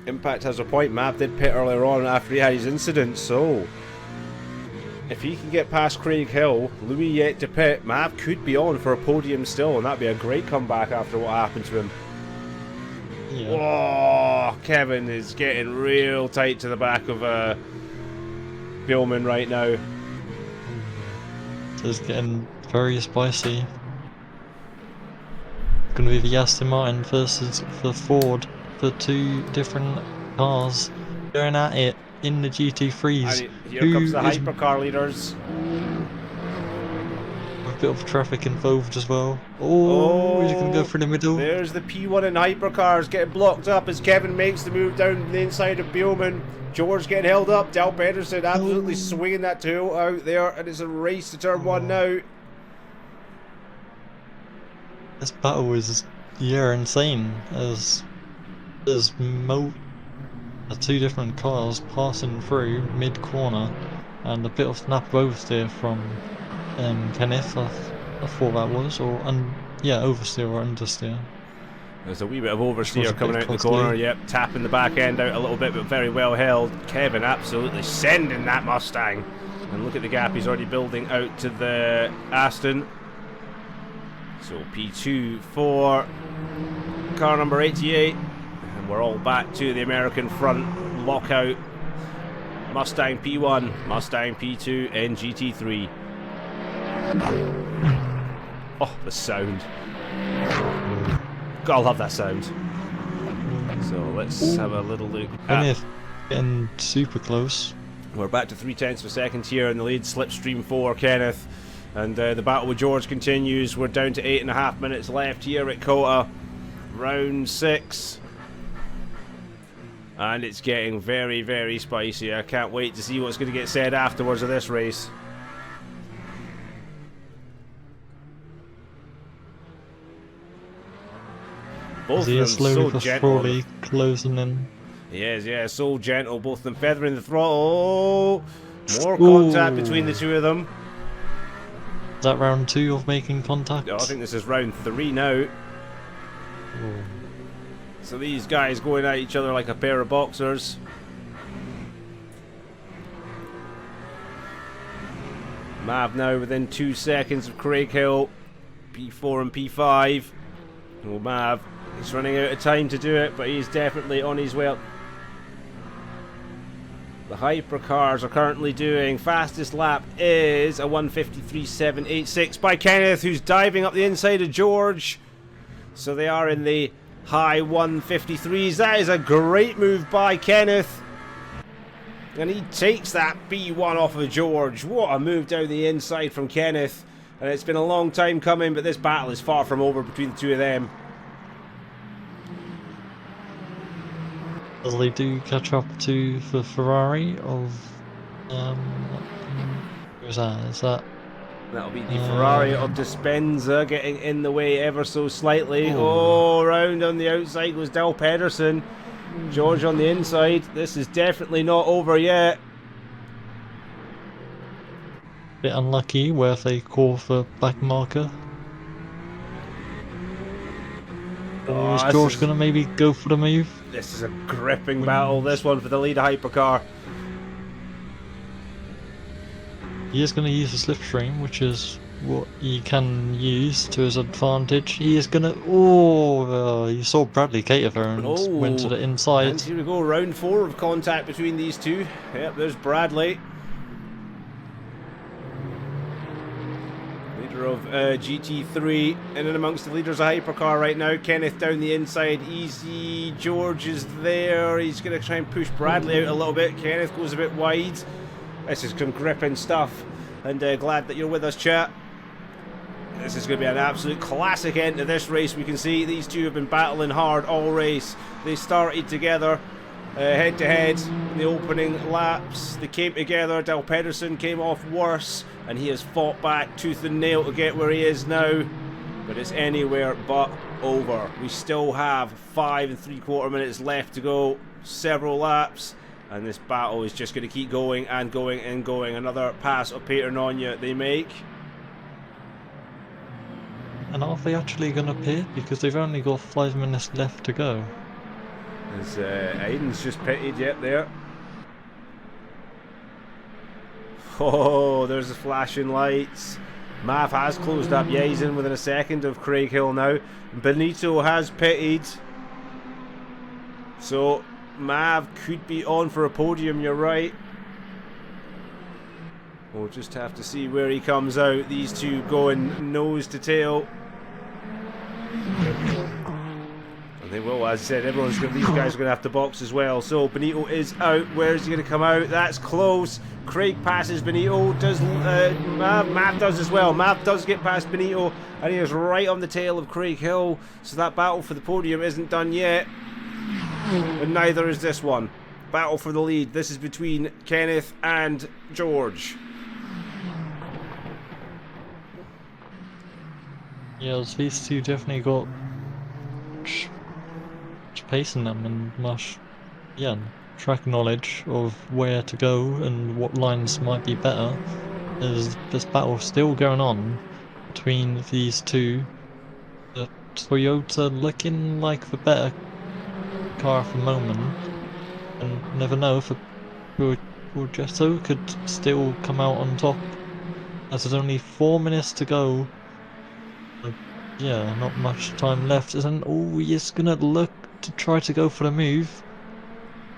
Impact has a point. Mav did pit earlier on after he had his incident, so if he can get past Craig Hill, Louis yet to pit, Mav could be on for a podium still, and that'd be a great comeback after what happened to him. Yeah. Oh, Kevin is getting real tight to the back of Billman right now. So it's getting very spicy. going to be the Aston Martin versus the Ford, the two different cars going at it in the GT3s. And here comes the hypercar leaders. A bit of traffic involved as well. Oh, he's going to go through the middle. There's the P1 and hypercars getting blocked up as Kevin makes the move down the inside of Bowman. George getting held up. Del Pedersen absolutely swinging that tail out there, and it's a race to turn one now. This battle is, yeah, insane. As there's two different cars passing through mid-corner, and a bit of snap both there from Kenneth, I thought that was, or yeah, oversteer or understeer. There's a wee bit of oversteer coming out the corner, yep, tapping the back end out a little bit, but very well held. Kevin absolutely sending that Mustang. And look at the gap he's already building out to the Aston. So P2 for car number 88. And we're all back to the American front lockout. Mustang P1, Mustang P2, and GT3. Oh, the sound. Gotta love that sound. So let's have a little look at... Getting super close. We're back to 0.3 of a second here in the lead. Slipstream 4, Kenneth. And the battle with George continues. We're down to 8.5 minutes left here at COTA. Round 6. And it's getting very, very spicy. I can't wait to see what's going to get said afterwards of this race. Both of them so gentle. Closing in. Yes, yeah, so gentle. Both of them feathering the throttle. More contact between the two of them. Is that round 2 of making contact? Oh, I think this is round 3 now. So these guys going at each other like a pair of boxers. Mav now within 2 seconds of Craig Hill. P4 and P5. Well, Mav, he's running out of time to do it, but he's definitely on his way up. The hypercars are currently doing, fastest lap is a 1:53.786 by Kenneth, who's diving up the inside of George. So they are in the high 1:53s. That is a great move by Kenneth. And he takes that B1 off of George. What a move down the inside from Kenneth. And it's been a long time coming, but this battle is far from over between the two of them. As they do catch up to the Ferrari of who's that? Is that? That'll be the Ferrari of Dispenza getting in the way ever so slightly. Oh, round on the outside goes Del Pedersen. George on the inside. This is definitely not over yet. Bit unlucky where they call for back marker. Or is George going to maybe go for the move? This is a gripping battle, this one for the lead hypercar. He is going to use the slipstream, which is what he can use to his advantage. He is going to... you saw Bradley Cater there and went to the inside. And here we go, round 4 of contact between these two. Yep, there's Bradley. Of GT3 in and amongst the leaders of hypercar right now. Kenneth down the inside, easy. George is there. He's going to try and push Bradley out a little bit. Kenneth goes a bit wide. This is some gripping stuff, and glad that you're with us, chat. This is going to be an absolute classic end to this race. We can see these two have been battling hard all race. They started together head to head in the opening laps. They came together. Del Pedersen came off worse, and he has fought back tooth and nail to get where he is now, but it's anywhere but over. We still have 5 3/4 minutes left to go, several laps, and this battle is just going to keep going and going and going. Another pass of Peter Nonya they make. And are they actually going to pit? Because they've only got 5 minutes left to go. As Aiden's just pitted, yep, there. Oh, there's the flashing lights. Mav has closed up. Yeah, he's in within a second of Craig Hill now. Benito has pitted. So, Mav could be on for a podium, you're right. We'll just have to see where he comes out. These two going nose to tail. Well, as I said, these guys are going to have to box as well. So Benito is out. Where is he going to come out? That's close. Craig passes Benito. Does Mav does as well. Mav does get past Benito, and he is right on the tail of Craig Hill. So that battle for the podium isn't done yet, and neither is this one. Battle for the lead. This is between Kenneth and George. Yeah, these two definitely got much pace in them and much, track knowledge of where to go and what lines might be better. There's this battle still going on between these two. The Toyota looking like the better car at the moment, and never know if Progetto could still come out on top, as there's only 4 minutes to go. Yeah, not much time left, isn't? Oh, he's gonna look to try to go for the move.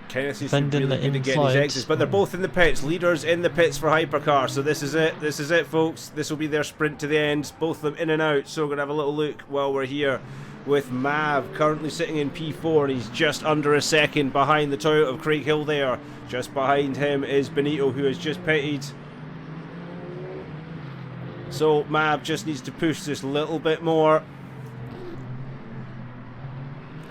Kenneth is really good at getting his exits, but they're both in the pits. Leaders in the pits for Hypercar, so this is it. This is it, folks. This will be their sprint to the end. Both of them in and out, so we're going to have a little look while we're here with Mav currently sitting in P4, and he's just under a second behind the Toyota of Craig Hill there. Just behind him is Benito, who has just pitted. So Mav just needs to push this a little bit more.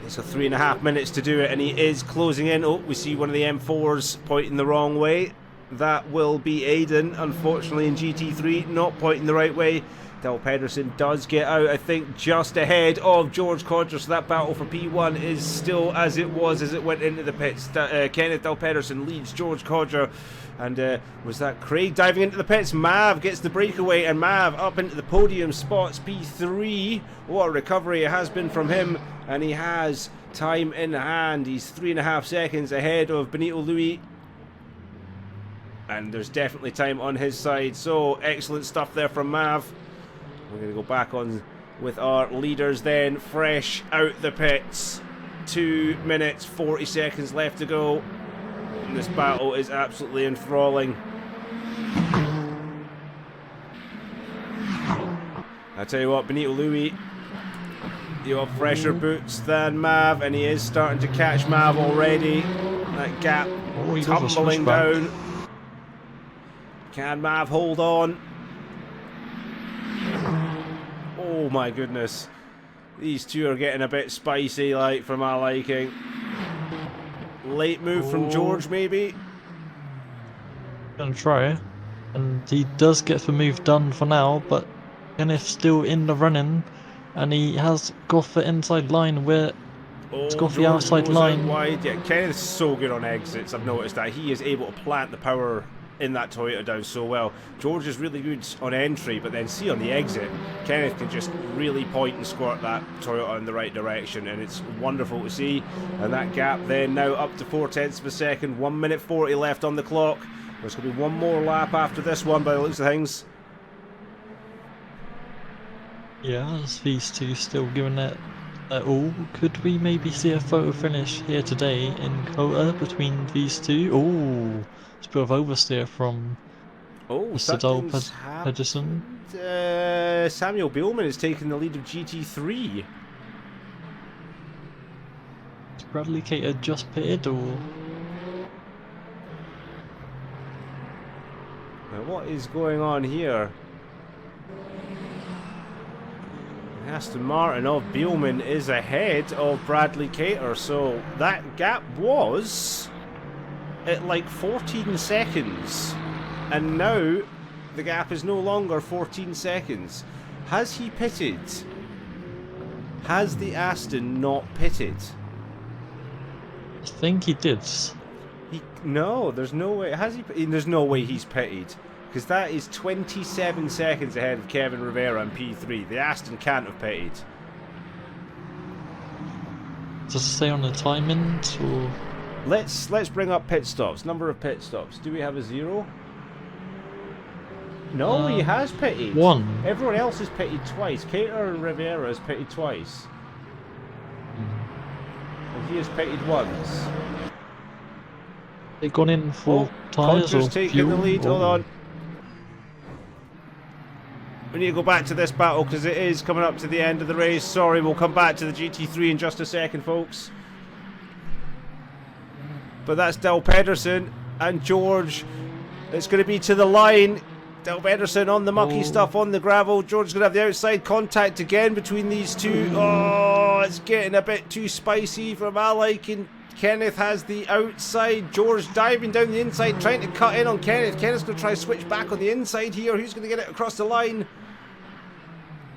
It's got 3.5 minutes to do it, and he is closing in. Oh, we see one of the M4s pointing the wrong way. That will be Aiden, unfortunately, in GT3, not pointing the right way. Del Pedersen does get out, I think, just ahead of George Codger, so that battle for P1 is still as it was as it went into the pits. Kenneth Del Pedersen leads George Codger, and was that Craig diving into the pits? Mav gets the breakaway, and Mav up into the podium spots P3. What a recovery it has been from him, and he has time in hand. He's 3.5 seconds ahead of Benito Louis, and there's definitely time on his side. So excellent stuff there from Mav. We're going to go back on with our leaders then, fresh out the pits. 2 minutes, 40 seconds left to go. And this battle is absolutely enthralling. I tell you what, Benito Louis, you have fresher boots than Mav, and he is starting to catch Mav already. That gap tumbling down. Can Mav hold on? Oh my goodness. These two are getting a bit spicy, like, for my liking. Late move from George, maybe? Gonna try, and he does get the move done for now, but Kenneth's still in the running, and he has got the inside line where it's got the outside line. Wide. Yeah, Kenneth's so good on exits, I've noticed that. He is able to plant the power in that Toyota down so well. George is really good on entry, but then see on the exit, Kenneth can just really point and squirt that Toyota in the right direction, and it's wonderful to see. And that gap then now up to 0.4 of a second, 1 minute 40 left on the clock. There's going to be one more lap after this one by the looks of things. Yeah, as these two still giving that all. Could we maybe see a photo finish here today in COTA between these two? Oh, it's a bit of oversteer from Mr. Del Pedersen. Samuel Bielman is taking the lead of GT3. Is Bradley Cater just pitted, or? Now what is going on here? Aston Martin of Bielman is ahead of Bradley Cater, so that gap was at like 14 seconds, and now the gap is no longer 14 seconds. Has he pitted? Has the Aston not pitted? I think he did. No, there's no way. Has he? There's no way he's pitted, because that is 27 seconds ahead of Kevin Rivera in P3. The Aston can't have pitted. Does it say on the timing, or? Let's bring up pit stops. Number of pit stops. Do we have a 0? No, he has pitted. 1. Everyone else has pitted twice. Cater and Rivera has pitted twice. And he has pitted once. They gone in for tyres or taking fuel? the lead. Hold on. We need to go back to this battle because it is coming up to the end of the race. Sorry, we'll come back to the GT3 in just a second, folks. But that's Del Pedersen and George. It's going to be to the line. Del Pedersen on the mucky stuff on the gravel. George's going to have the outside contact again between these two. Oh, it's getting a bit too spicy for my liking. Kenneth has the outside. George diving down the inside, trying to cut in on Kenneth. Kenneth's going to try to switch back on the inside here. Who's going to get it across the line?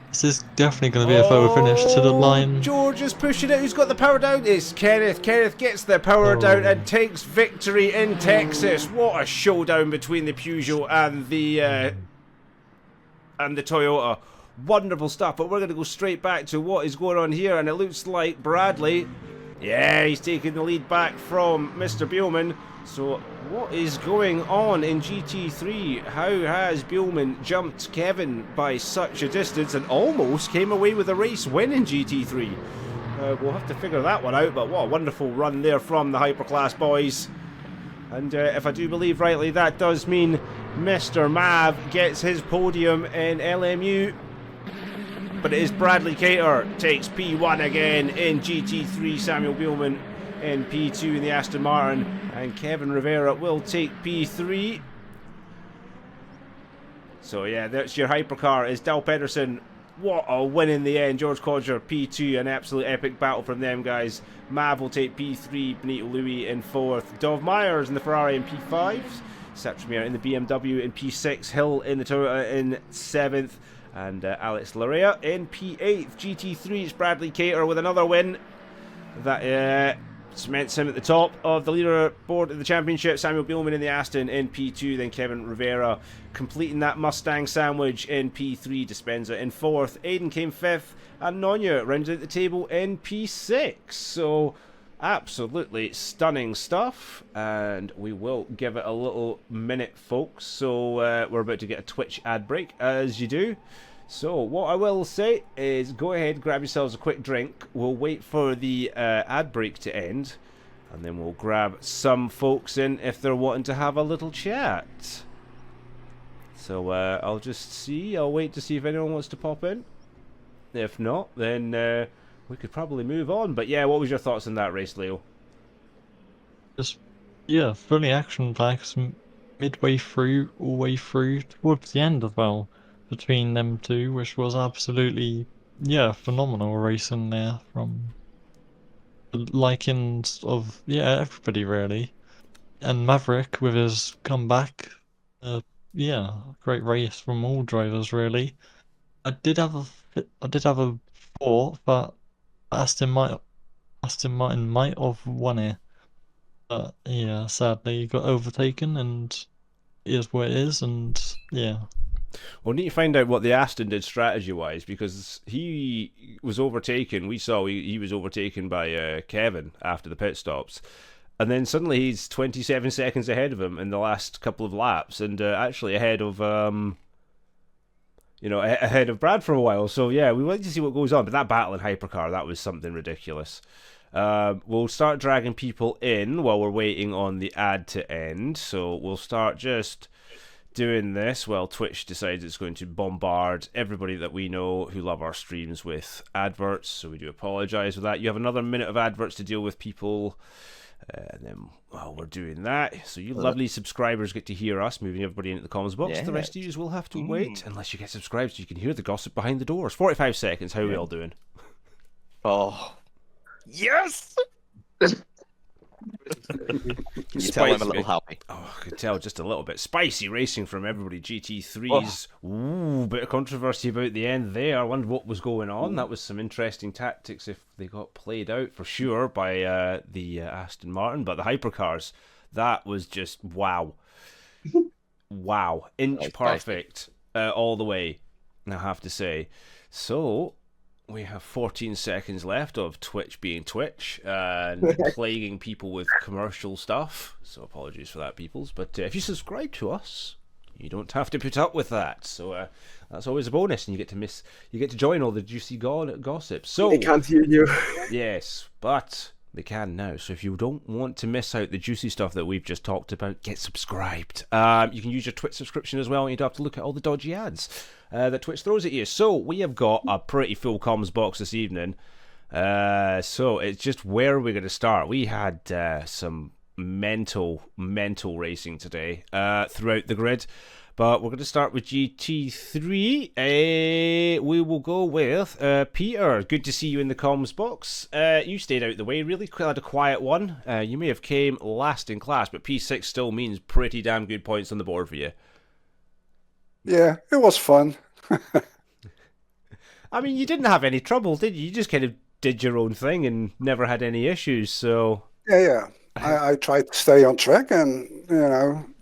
This is definitely going to be a photo finish to the line. George is pushing it. Who's got the power down? It's Kenneth. Kenneth gets the power down and takes victory in Texas. What a showdown between the Peugeot and the Toyota. Wonderful stuff. But we're going to go straight back to what is going on here, and it looks like Bradley. Yeah, he's taking the lead back from Mr. Beelman. So what is going on in GT3? How has Beelman jumped Kevin by such a distance and almost came away with a race win in GT3? We'll have to figure that one out, but what a wonderful run there from the Hyperclass boys. And if I do believe rightly, that does mean Mr. Mav gets his podium in LMU. But it is Bradley Cater takes P1 again in GT3. Samuel Beelman in P2 in the Aston Martin. And Kevin Rivera will take P3. So yeah, that's your hypercar. Is Del Pedersen. What a win in the end. George Codger P2. An absolute epic battle from them guys. Mav will take P3. Benito Louis in 4th. Dov Myers in the Ferrari in P5. Satchmere in the BMW in P6. Hill in the Toyota in 7th. And Alex Larea in P8. GT3 is Bradley Cater with another win. That cements him at the top of the leaderboard of the championship. Samuel Beelman in the Aston in P2. Then Kevin Rivera completing that Mustang sandwich in P3. Dispenza in 4th. Aiden came 5th. And Nonya rounded out the table in P6. So absolutely stunning stuff. And we will give it a little minute, folks. So we're about to get a Twitch ad break, as you do. So what I will say is go ahead, grab yourselves a quick drink. We'll wait for the ad break to end, and then we'll grab some folks in if they're wanting to have a little chat. So I'll just see. I'll wait to see if anyone wants to pop in. If not, then we could probably move on. But yeah, what was your thoughts on that race, Leo? Just, yeah, fully action-packed, midway through, all the way through, towards the end as well, between them two, which was absolutely, yeah, phenomenal racing there from the likings of, yeah, everybody really. And Maverick with his comeback, yeah, great race from all drivers really. I did have a thought that Aston Martin might have won it, but yeah, sadly he got overtaken, and it is what it is, and yeah. We'll need to find out what the Aston did strategy-wise, because he was overtaken. We saw he was overtaken by Kevin after the pit stops. And then suddenly he's 27 seconds ahead of him in the last couple of laps, and actually ahead of, ahead of Brad for a while. So yeah, we want to see what goes on. But that battle in Hypercar, that was something ridiculous. We'll start dragging people in while we're waiting on the ad to end. So we'll start just doing this while Twitch decides it's going to bombard everybody that we know who love our streams with adverts, so we do apologise for that. You have another minute of adverts to deal with, people, and then while we're doing that, so you lovely subscribers get to hear us moving everybody into the comments box. Yeah. The rest of you will have to wait unless you get subscribed so you can hear the gossip behind the doors. 45 seconds. How are we all doing? Oh, yes. Can you tell I'm a little happy? Oh, I could tell just a little bit. Spicy racing from everybody. GT3s. Ooh, bit of controversy about the end there. I wonder what was going on. That was some interesting tactics if they got played out for sure by the Aston Martin. But the hypercars, that was just wow. Wow. Inch perfect all the way, I have to say. So we have 14 seconds left of Twitch being Twitch and plaguing people with commercial stuff. So apologies for that, peoples. But if you subscribe to us, you don't have to put up with that. So that's always a bonus, and you get to join all the juicy gossip. So they can't hear you. Yes, but they can now. So if you don't want to miss out the juicy stuff that we've just talked about, get subscribed. You can use your Twitch subscription as well, and you don't have to look at all the dodgy ads. that Twitch throws at you. So we have got a pretty full comms box this evening. So it's just where we're going to start. We had some mental racing today throughout the grid. But we're going to start with GT3. We will go with Peter. Good to see you in the comms box. You stayed out the way, really had a quiet one. You may have came last in class, but P6 still means pretty damn good points on the board for you. Yeah, it was fun. I mean, you didn't have any trouble, did you? You just kind of did your own thing and never had any issues, so... Yeah. I tried to stay on track and,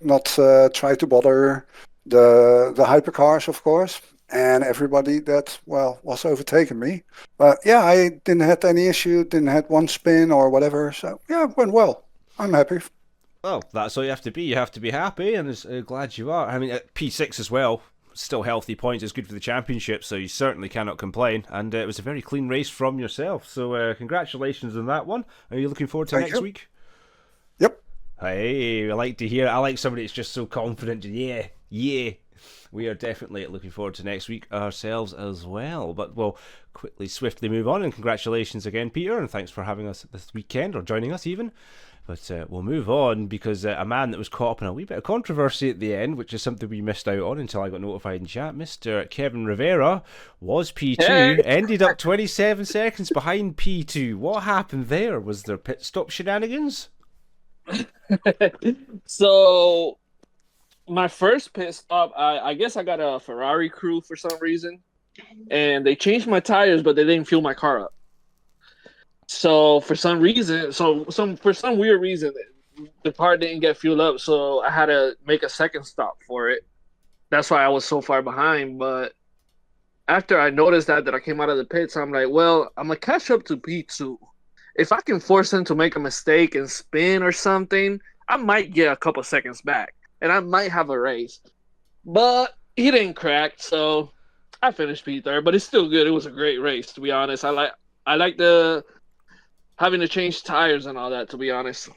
not try to bother the hypercars, of course, and everybody that, was overtaking me. But yeah, I didn't have any issue, didn't have one spin or whatever. So yeah, it went well. I'm happy. Well, that's all you have to be. You have to be happy, and glad you are. I mean, at P6 as well, still healthy points. It's good for the championship, so you certainly cannot complain. And it was a very clean race from yourself. So congratulations on that one. Are you looking forward to Thank next you. week? Yep. Hey, I like to hear it. I like somebody that's just so confident. Yeah. We are definitely looking forward to next week ourselves as well. But we'll swiftly move on. And congratulations again, Peter. And thanks for having us this weekend, or joining us even. But we'll move on because a man that was caught up in a wee bit of controversy at the end, which is something we missed out on until I got notified in chat, Mr. Kevin Rivera was P2, ended up 27 seconds behind P2. What happened there? Was there pit stop shenanigans? So, my first pit stop, I guess I got a Ferrari crew for some reason, and they changed my tires, but they didn't fuel my car up. So for some reason, for some weird reason, the car didn't get fueled up, so I had to make a second stop for it. That's why I was so far behind. But after I noticed that I came out of the pits, I'm like, well, I'm gonna catch up to P2. If I can force him to make a mistake and spin or something, I might get a couple seconds back, and I might have a race. But he didn't crack, so I finished P3. But it's still good. It was a great race, to be honest. I like the having to change tires and all that, to be honest.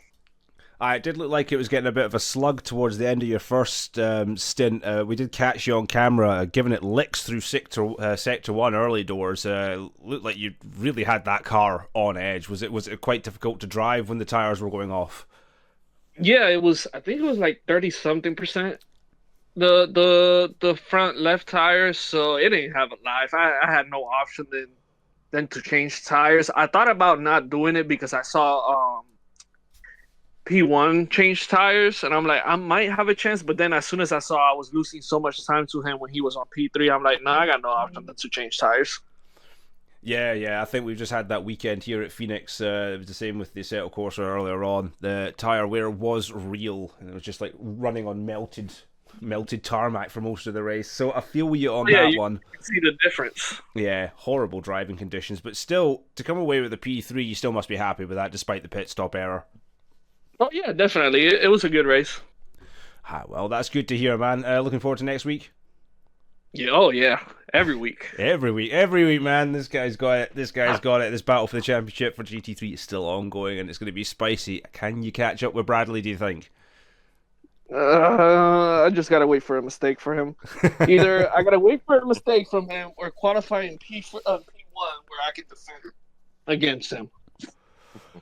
It did look like it was getting a bit of a slug towards the end of your first stint. We did catch you on camera giving it licks through sector 1 early doors. Looked like you really had that car on edge. Was it quite difficult to drive when the tires were going off? Yeah, it was. I think it was like 30-something%. The front left tire, so it didn't have a life. I had no option than to change tires. I thought about not doing it because I saw P1 change tires, and I'm like, I might have a chance. But then as soon as I saw I was losing so much time to him when he was on P3, I'm like, nah, I got no option than to change tires. Yeah, I think we've just had that weekend here at Phoenix. It was the same with the Asetek Corsa earlier on. The tyre wear was real, and it was just like running on melted tarmac for most of the race. So I feel you on that one. You can see the difference. Yeah, horrible driving conditions, but still, to come away with a P3, you still must be happy with that, despite the pit stop error. Oh yeah, definitely. It was a good race. Well, that's good to hear, man. Looking forward to next week. Yeah, oh yeah, every week. Every week, man. This guy's got it. This battle for the championship for GT3 is still ongoing, and it's going to be spicy. Can you catch up with Bradley, do you think? I just gotta wait for a mistake for him. Either I gotta wait for a mistake from him, or qualify in P1 where I can defend against him.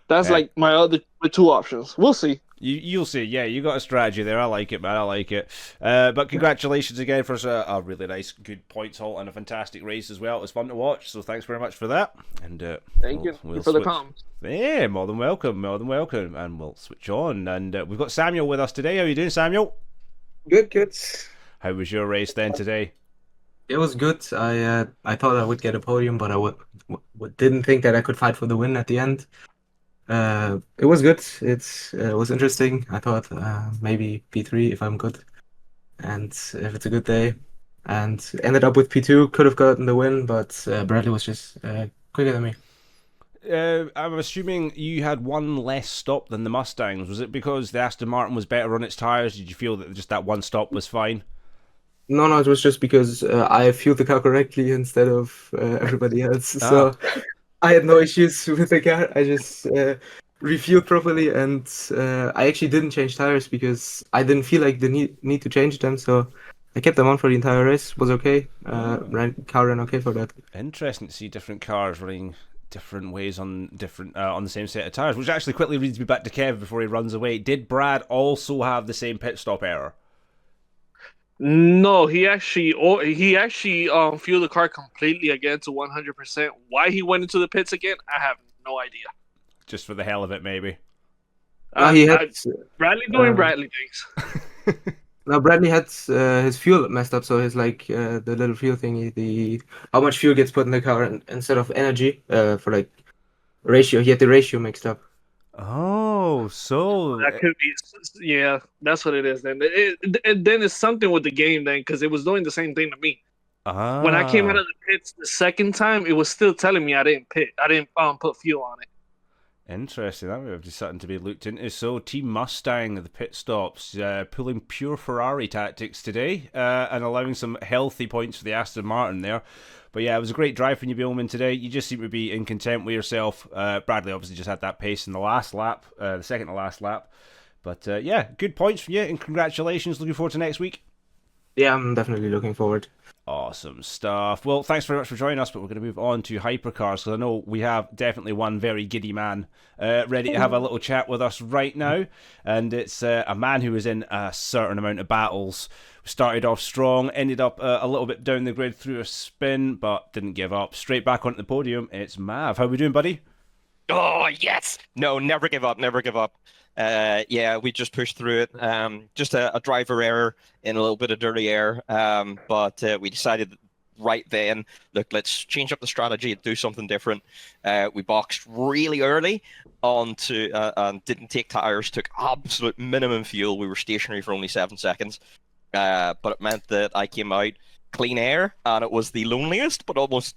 That's like my two options. We'll see. You'll see. Yeah, you got a strategy there. I like it, man. I like it. But congratulations again for a really nice, good points haul and a fantastic race as well. It was fun to watch, so thanks very much for that. And thank you for the comments. Yeah, more than welcome. And we'll switch on. And we've got Samuel with us today. How are you doing, Samuel? Good. How was your race then today? It was good. I thought I would get a podium, but I didn't think that I could fight for the win at the end. It was good. It was interesting. I thought maybe P3 if I'm good, and if it's a good day, and ended up with P2. Could have gotten the win, but Bradley was just quicker than me. I'm assuming you had one less stop than the Mustangs. Was it because the Aston Martin was better on its tyres? Did you feel that just that one stop was fine? No, it was just because I fueled the car correctly instead of everybody else. So I had no issues with the car. I just refueled properly, and I actually didn't change tires because I didn't feel like the need to change them. So I kept them on for the entire race. Was okay. Car ran okay for that. Interesting to see different cars running different ways on different on the same set of tires, which actually quickly leads me back to Kev before he runs away. Did Brad also have the same pit stop error? No, he actually fueled the car completely again to 100%. Why he went into the pits again, I have no idea. Just for the hell of it, maybe. He had Bradley doing Bradley things. now Bradley had his fuel messed up, so his the little fuel thingy, the how much fuel gets put in the car instead of energy for like ratio. He had the ratio mixed up. Oh, so That could be, yeah, that's what it is. Then then it's something with the game then, because it was doing the same thing to me. When I came out of the pits the second time, it was still telling me I didn't pit. I didn't put fuel on it. Interesting. That would be something to be looked into. So, Team Mustang at the pit stops, pulling pure Ferrari tactics today, and allowing some healthy points for the Aston Martin there. But yeah, it was a great drive from you, Billman, today. You just seem to be in content with yourself. Bradley obviously just had that pace in the last lap, the second to last lap. But yeah, good points from you, and congratulations. Looking forward to next week. Yeah, I'm definitely looking forward. Awesome stuff. Well, thanks very much for joining us, but we're going to move on to hypercars, because I know we have definitely one very giddy man ready to have a little chat with us right now, and it's a man who was in a certain amount of battles. Started off strong, ended up a little bit down the grid through a spin, but didn't give up. Straight back onto the podium, it's Mav. How we doing, buddy? Oh, yes! No, never give up, never give up. Yeah, we just pushed through it. Just a driver error in a little bit of dirty air. But we decided right then, look, let's change up the strategy and do something different. We boxed really early onto and didn't take tires, took absolute minimum fuel. We were stationary for only 7 seconds. But it meant that I came out clean air, and it was the loneliest, but also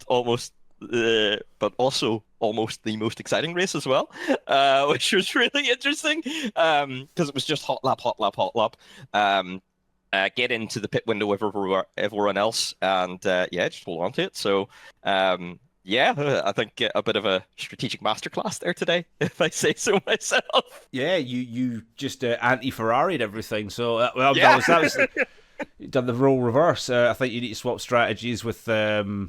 almost the most exciting race as well, which was really interesting because it was just hot lap. Get into the pit window with everyone else, and yeah, just hold on to it. So yeah, I think a bit of a strategic masterclass there today, if I say so myself. Yeah, you just anti-Ferrari'd everything. So Yeah. that was you done the role reverse. I think you need to swap strategies with the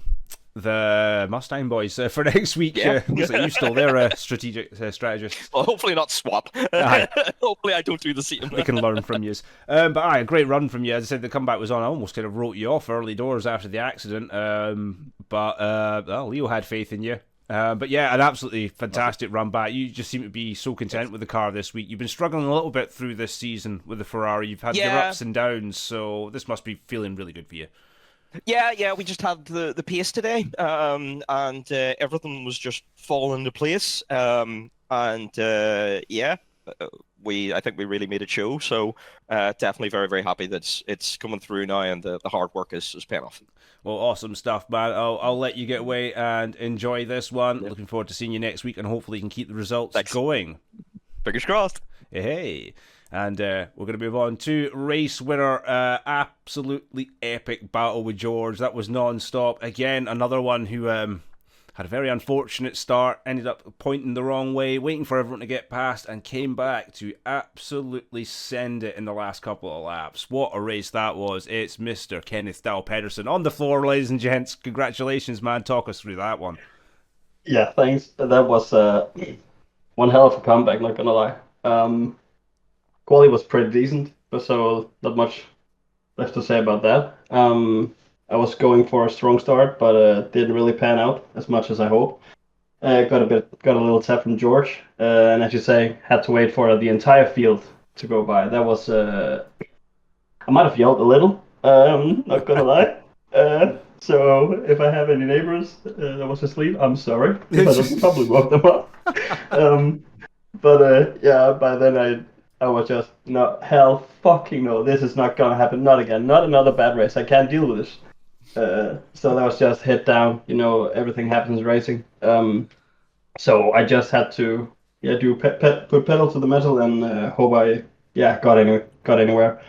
Mustang boys for next week. Yeah. Looks like you're still their strategic strategist. Well, hopefully not swap. Aye. Hopefully I don't do the same. They can learn from you. But aye, a great run from you. As I said, the comeback was on. I almost kind of wrote you off early doors after the accident. But well, Leo had faith in you. But yeah, an absolutely fantastic run back. You just seem to be so content with the car this week. You've been struggling a little bit through this season with the Ferrari. You've had your ups and downs, so this must be feeling really good for you. Yeah, we just had the pace today, and everything was just falling into place. Yeah, I think we really made it show. So definitely very, very happy that it's coming through now, and the hard work is paying off. Well, awesome stuff, man. I'll let you get away and enjoy this one. Yeah. Looking forward to seeing you next week, and hopefully you can keep the results Thanks. going. Fingers crossed. Hey. And we're going to move on to race winner. Absolutely epic battle with George. That was non-stop. Again, another one who had a very unfortunate start, ended up pointing the wrong way, waiting for everyone to get past, and came back to absolutely send it in the last couple of laps. What a race that was. It's Mr. Kenneth Dow Pedersen on the floor, ladies and gents. Congratulations, man. Talk us through that one. Yeah, thanks. That was one hell of a comeback, not gonna lie. Quality was pretty decent, so not much left to say about that. I was going for a strong start, but didn't really pan out as much as I hoped. Got a little tap from George, and as you say, had to wait for the entire field to go by. That was I might have yelled a little, not gonna lie. So if I have any neighbors that was asleep, I'm sorry. I probably woke them up. But yeah, by then I was just, no, hell fucking no, this is not gonna happen, not again, not another bad race, I can't deal with this. So that was just head down, everything happens racing. So I just had to, put pedal to the metal and hope I, got anywhere.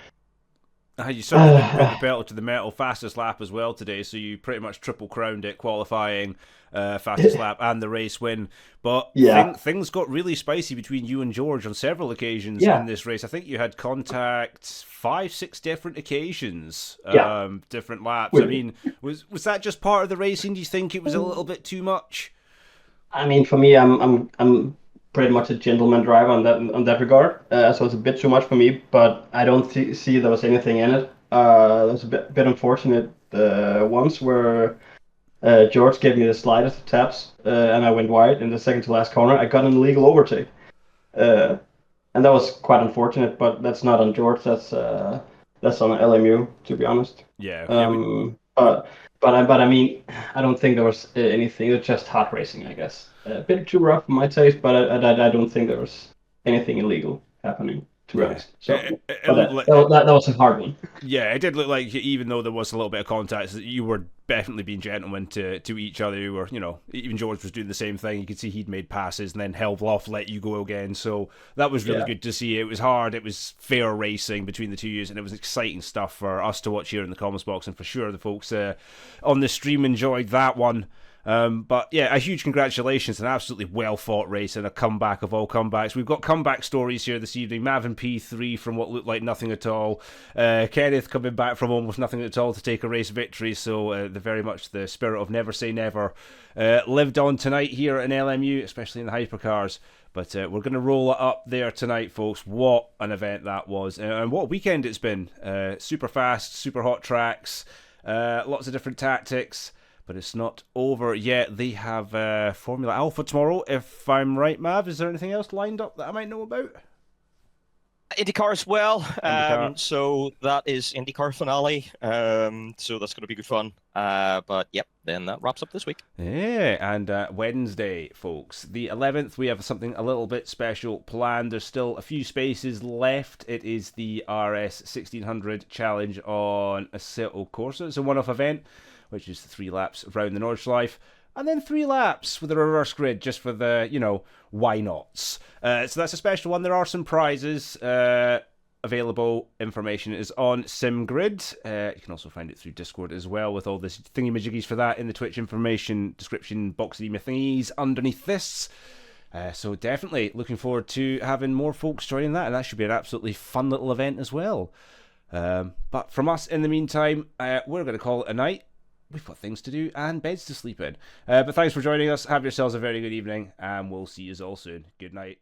You certainly did put the pedal to the metal, fastest lap as well today, so you pretty much triple crowned it, qualifying, fastest lap, and the race win. But Yeah. things got really spicy between you and George on several occasions Yeah. in this race. I think you had contact 5-6 different occasions, Yeah. different laps. With- I mean, was that just part of the racing? Do you think it was a little bit too much? I mean, for me, I'm pretty much a gentleman driver on that regard. So it's a bit too much for me, but I don't see there was anything in it. There was a bit unfortunate once where George gave me the slightest of taps, and I went wide in the second to last corner. I got an illegal overtake, and that was quite unfortunate. But that's not on George. That's on LMU, to be honest. Yeah. But I mean, I don't think there was anything. It was just hard racing, I guess. A bit too rough for my taste, but I don't think there was anything illegal happening, to be honest. So that was a hard one. Yeah, it did look like, even though there was a little bit of contact, that you were definitely being gentlemen to each other. You were, even George was doing the same thing. You could see he'd made passes and then held off, let you go again. So that was really good to see. It was hard. It was fair racing between the two years, and it was exciting stuff for us to watch here in the comments box, and for sure the folks on the stream enjoyed that one. But yeah, a huge congratulations, an absolutely well fought race and a comeback of all comebacks. We've got comeback stories here this evening. Mavin P3 from what looked like nothing at all. Kenneth coming back from almost nothing at all to take a race victory. So very much the spirit of never say never lived on tonight here in LMU, especially in the hypercars. But we're going to roll it up there tonight, folks. What an event that was, and what a weekend it's been. Super fast, super hot tracks, lots of different tactics. But it's not over yet. They have Formula Alpha tomorrow, if I'm right, Mav. Is there anything else lined up that I might know about? IndyCar as well. IndyCar. So that is IndyCar finale. So that's going to be good fun. But yep, then that wraps up this week. Yeah, and Wednesday, folks, the 11th, we have something a little bit special planned. There's still a few spaces left. It is the RS 1600 Challenge on Assetto Corsa. It's a one-off event, which is 3 laps around the Nordschleife, and then 3 laps with a reverse grid, just for the, why nots. So that's a special one. There are some prizes available. Information is on SimGrid. You can also find it through Discord as well, with all the thingy-majiggies for that in the Twitch information description boxy thingies underneath this. So definitely looking forward to having more folks joining that, and that should be an absolutely fun little event as well. But from us, in the meantime, we're going to call it a night. We've got things to do and beds to sleep in. But thanks for joining us. Have yourselves a very good evening, and we'll see you all soon. Good night.